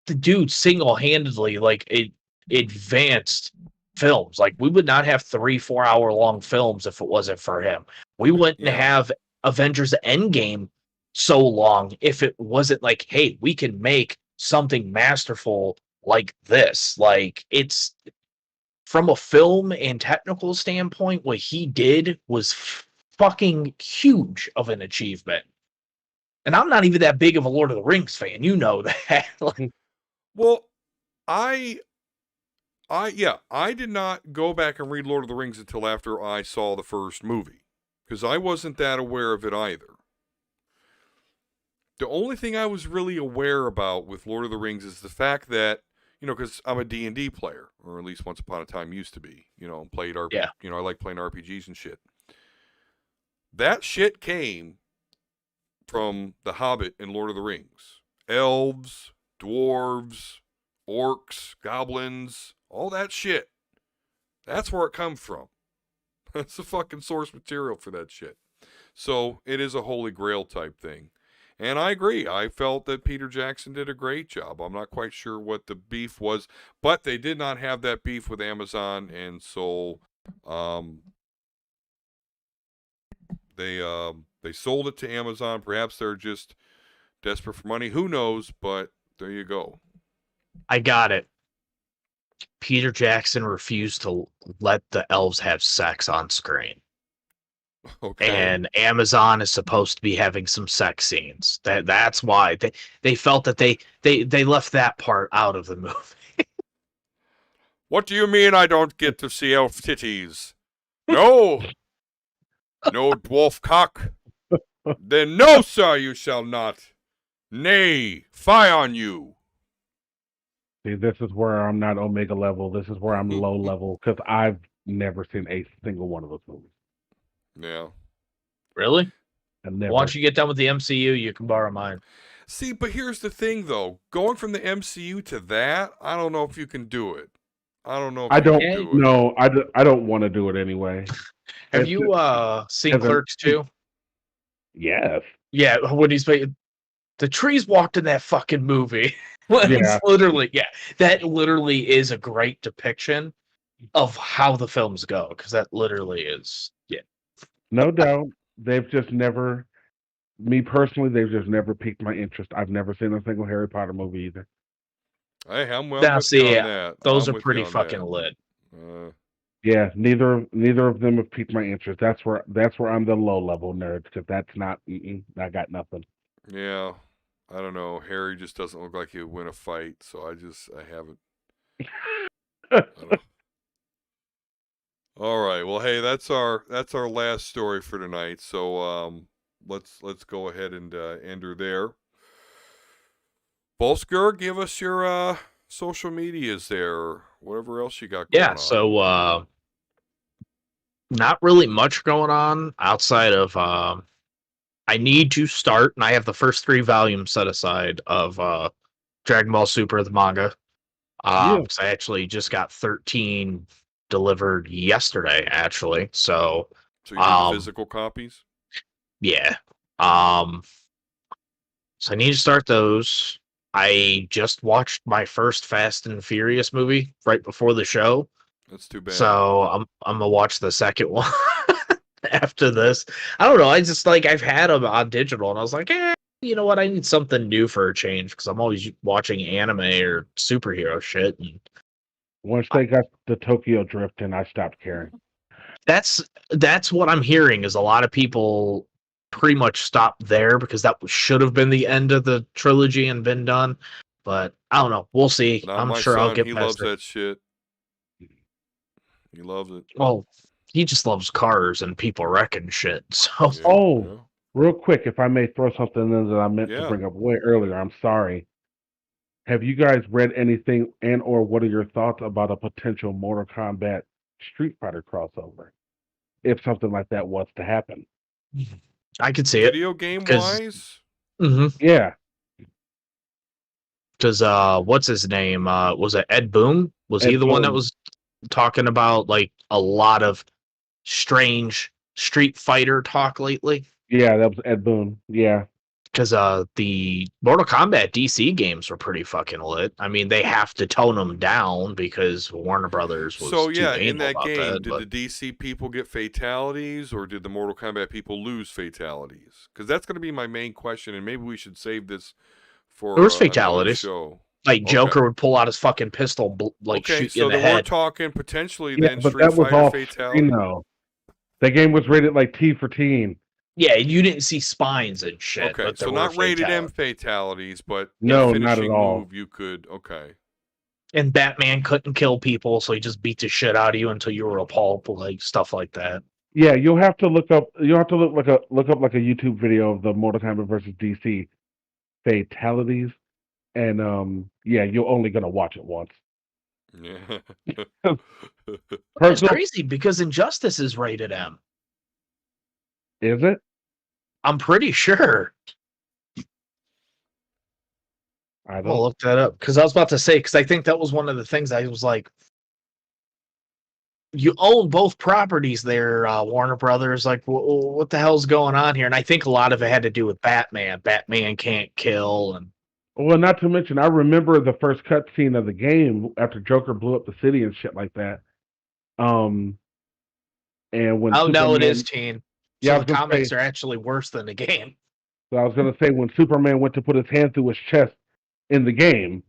Speaker 2: the dude single-handedly it advanced films. Like, we would not have 3-4 hour long films if it wasn't for him. We wouldn't have Avengers Endgame so long if it wasn't like, hey, we can make something masterful like this. Like, it's from a film and technical standpoint, what he did was fucking huge of an achievement. And I'm not even that big of a Lord of the Rings fan. You know that.
Speaker 1: Well, I did not go back and read Lord of the Rings until after I saw the first movie, because I wasn't that aware of it either. The only thing I was really aware about with Lord of the Rings is the fact that, you know, because I'm a D&D player, or at least once upon a time used to be, you know, played RPG, you know, I like playing RPGs and shit. That shit came from The Hobbit and Lord of the Rings. Elves, dwarves, orcs, goblins, all that shit. That's where it comes from. That's the fucking source material for that shit. So it is a holy grail type thing. And I agree. I felt that Peter Jackson did a great job. I'm not quite sure what the beef was, but they did not have that beef with Amazon, and so they sold it to Amazon. Perhaps they're just desperate for money. Who knows? But there you go.
Speaker 2: I got it. Peter Jackson refused to let the elves have sex on screen.
Speaker 1: Okay.
Speaker 2: And Amazon is supposed to be having some sex scenes. That's why they felt that they left that part out of the movie.
Speaker 1: What do you mean I don't get to see elf titties? No. No dwarf cock. Then no, sir, you shall not. Nay, fie on you.
Speaker 6: See, this is where I'm not Omega level. This is where I'm low level, because I've never seen a single one of those movies.
Speaker 1: Yeah.
Speaker 2: Really?
Speaker 6: Never.
Speaker 2: Once you get done with the MCU, you can borrow mine.
Speaker 1: See, but here's the thing, though. Going from the MCU to that, I don't know if you can do it. I don't know if
Speaker 6: I don't
Speaker 1: can do it.
Speaker 6: No, I don't want to do it anyway.
Speaker 2: Have you seen Clerks 2?
Speaker 6: Yes.
Speaker 2: Yeah, when he's the trees walked in that fucking movie.
Speaker 6: Yeah.
Speaker 2: That literally is a great depiction of how the films go, because that literally is,
Speaker 6: No doubt. They've just never, me personally, they've just never piqued my interest. I've never seen a single Harry Potter movie either.
Speaker 1: Hey, I'm with you on that.
Speaker 2: Those are pretty fucking lit.
Speaker 6: Yeah, neither of them have piqued my interest. That's where I'm the low level nerd, because that's not. I got nothing.
Speaker 1: Yeah, I don't know. Harry just doesn't look like he would win a fight, so I haven't. All right. Well, hey, that's our last story for tonight. So let's go ahead and end her there. Volsker, give us your social medias there, or whatever else you got going
Speaker 2: Yeah,
Speaker 1: on.
Speaker 2: so not really much going on outside of I need to start, and I have the first 3 volumes set aside of Dragon Ball Super, the manga.
Speaker 6: Yeah.
Speaker 2: Because I actually just got 13 delivered yesterday, actually. So
Speaker 1: So you need the physical copies?
Speaker 2: yeah. So I need to start those. I just watched my first Fast and Furious movie right before the show.
Speaker 1: That's too bad.
Speaker 2: So I'm gonna watch the second one after this. I don't know. I just I've had them on digital, and I was like, you know what? I need something new for a change because I'm always watching anime or superhero shit. And
Speaker 6: Once they got the Tokyo Drift in, I stopped caring.
Speaker 2: that's what I'm hearing is a lot of people pretty much stopped there because that should have been the end of the trilogy and been done. But I don't know. We'll see.
Speaker 1: Not
Speaker 2: I'm
Speaker 1: my
Speaker 2: sure
Speaker 1: son.
Speaker 2: I'll get
Speaker 1: He
Speaker 2: past
Speaker 1: loves
Speaker 2: it.
Speaker 1: that shit. He loves it.
Speaker 2: Well, he just loves cars and people wrecking shit. So
Speaker 6: Yeah. Real quick, if I may throw something in that I meant to bring up way earlier, I'm sorry. Have you guys read anything and or what are your thoughts about a potential Mortal Kombat Street Fighter crossover? If something like that was to happen.
Speaker 2: I could see
Speaker 1: Video game wise?
Speaker 6: Yeah.
Speaker 2: Because what's his name? Was it Ed Boon? Was he the one that was talking about a lot of strange Street Fighter talk lately?
Speaker 6: Yeah, that was Ed Boon. Yeah.
Speaker 2: Because the Mortal Kombat DC games were pretty fucking lit. I mean, they have to tone them down because Warner Brothers was
Speaker 1: So
Speaker 2: too
Speaker 1: yeah,
Speaker 2: anal
Speaker 1: in that
Speaker 2: about
Speaker 1: game,
Speaker 2: that,
Speaker 1: did
Speaker 2: but
Speaker 1: the DC people get fatalities, or did the Mortal Kombat people lose fatalities? Because that's going to be my main question, and maybe we should save this for
Speaker 2: there was
Speaker 1: another
Speaker 2: fatalities.
Speaker 1: show.
Speaker 2: Joker would pull out his fucking pistol, shoot you in the head.
Speaker 1: We're talking potentially
Speaker 6: Yeah,
Speaker 1: then
Speaker 6: but
Speaker 1: Street
Speaker 6: that was
Speaker 1: Fighter
Speaker 6: all
Speaker 1: fatality.
Speaker 6: That game was rated T for teen.
Speaker 2: Yeah, you didn't see spines and shit.
Speaker 1: Okay,
Speaker 2: but there
Speaker 1: so
Speaker 2: were
Speaker 1: not rated M fatalities, but
Speaker 6: no,
Speaker 1: finishing
Speaker 6: not at all.
Speaker 1: move you could. Okay.
Speaker 2: And Batman couldn't kill people, so he just beat the shit out of you until you were a pulp, stuff like that.
Speaker 6: Yeah, you'll have to look up. You'll have to look up a YouTube video of the Mortal Kombat versus DC fatalities, and yeah, you're only gonna watch it once.
Speaker 1: Yeah.
Speaker 2: It's crazy because Injustice is rated M.
Speaker 6: Is it?
Speaker 2: I'm pretty sure. I'll look that up because I was about to say, because I think that was one of the things I was like, you own both properties there, Warner Brothers. Like, what the hell's going on here? And I think a lot of it had to do with Batman. Batman can't kill, and
Speaker 6: well, not to mention, I remember the first cutscene of the game after Joker blew up the city and shit like that. And when
Speaker 2: no, it is teen.
Speaker 6: Yeah,
Speaker 2: so the comics are actually worse than the game.
Speaker 6: So I was gonna say when Superman went to put his hand through his chest in the game,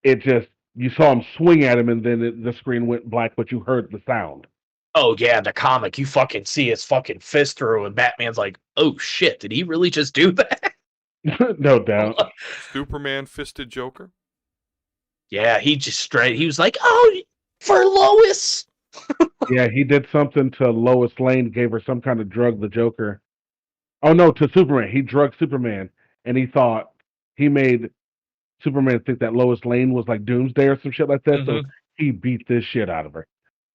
Speaker 6: it just you saw him swing at him, and then the screen went black, but you heard the sound.
Speaker 2: Oh yeah, the comic, you fucking see his fucking fist through, and Batman's like, "Oh shit, did he really just do that?"
Speaker 6: No doubt.
Speaker 1: Superman fisted Joker?
Speaker 2: Yeah, he was like, "Oh, for Lois."
Speaker 6: Yeah, he did something to Lois Lane, gave her some kind of drug, the Joker. Oh no, to Superman. He drugged Superman, and he thought he made Superman think that Lois Lane was like Doomsday or some shit like that. So he beat this shit out of her.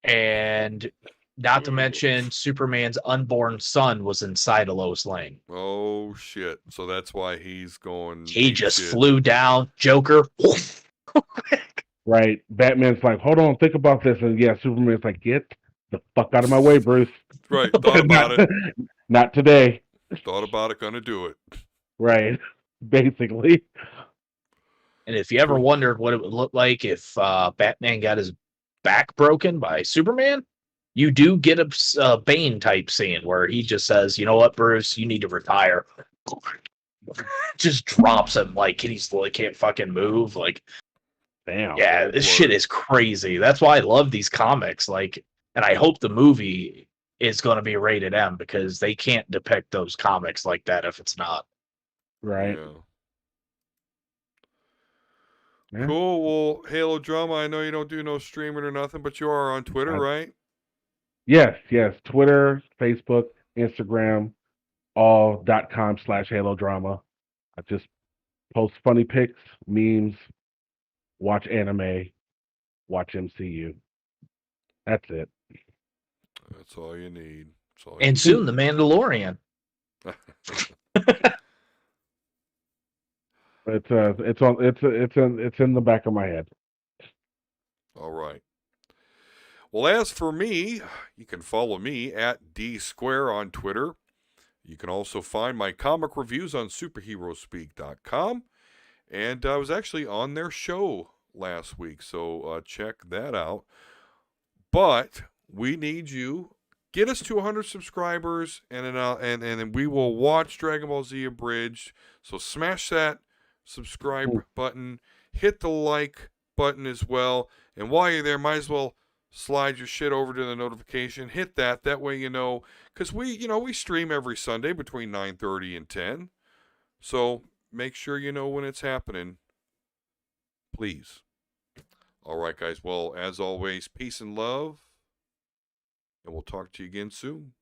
Speaker 2: And not to mention, Superman's unborn son was inside of Lois Lane.
Speaker 1: Oh shit! So that's why he's going.
Speaker 2: He just flew down. Joker.
Speaker 6: Right. Batman's like, hold on, think about this, and yeah, Superman's like, get the fuck out of my way, Bruce.
Speaker 1: Right. Thought about it.
Speaker 6: Not today.
Speaker 1: Thought about it. Gonna do it.
Speaker 6: Right. Basically.
Speaker 2: And if you ever wondered what it would look like if Batman got his back broken by Superman, you do get a Bane type scene where he just says, "You know what, Bruce, you need to retire." Just drops him he's can't fucking move.
Speaker 6: Damn.
Speaker 2: Yeah, this shit is crazy. That's why I love these comics. And I hope the movie is going to be rated M because they can't depict those comics like that if it's not.
Speaker 6: Right.
Speaker 1: Yeah. Cool. Well, Halo Drama, I know you don't do no streaming or nothing, but you are on Twitter, right?
Speaker 6: Yes. Twitter, Facebook, Instagram, all.com/Halo Drama. I just post funny pics, memes, watch anime, watch MCU. That's it.
Speaker 1: That's all you need. That's all
Speaker 2: And soon, The Mandalorian.
Speaker 6: It's in the back of my head.
Speaker 1: All right. Well, as for me, you can follow me at dsquare on Twitter. You can also find my comic reviews on superheroespeak.com. And I was actually on their show last week, so check that out. But we need you. Get us to 100 subscribers, and then we will watch Dragon Ball Z Abridged. So smash that subscribe button. Hit the like button as well. And while you're there, might as well slide your shit over to the notification. Hit that. That way you know. Because we stream every Sunday between 9:30 and 10. So make sure you know when it's happening. Please. All right, guys. Well, as always, peace and love. And we'll talk to you again soon.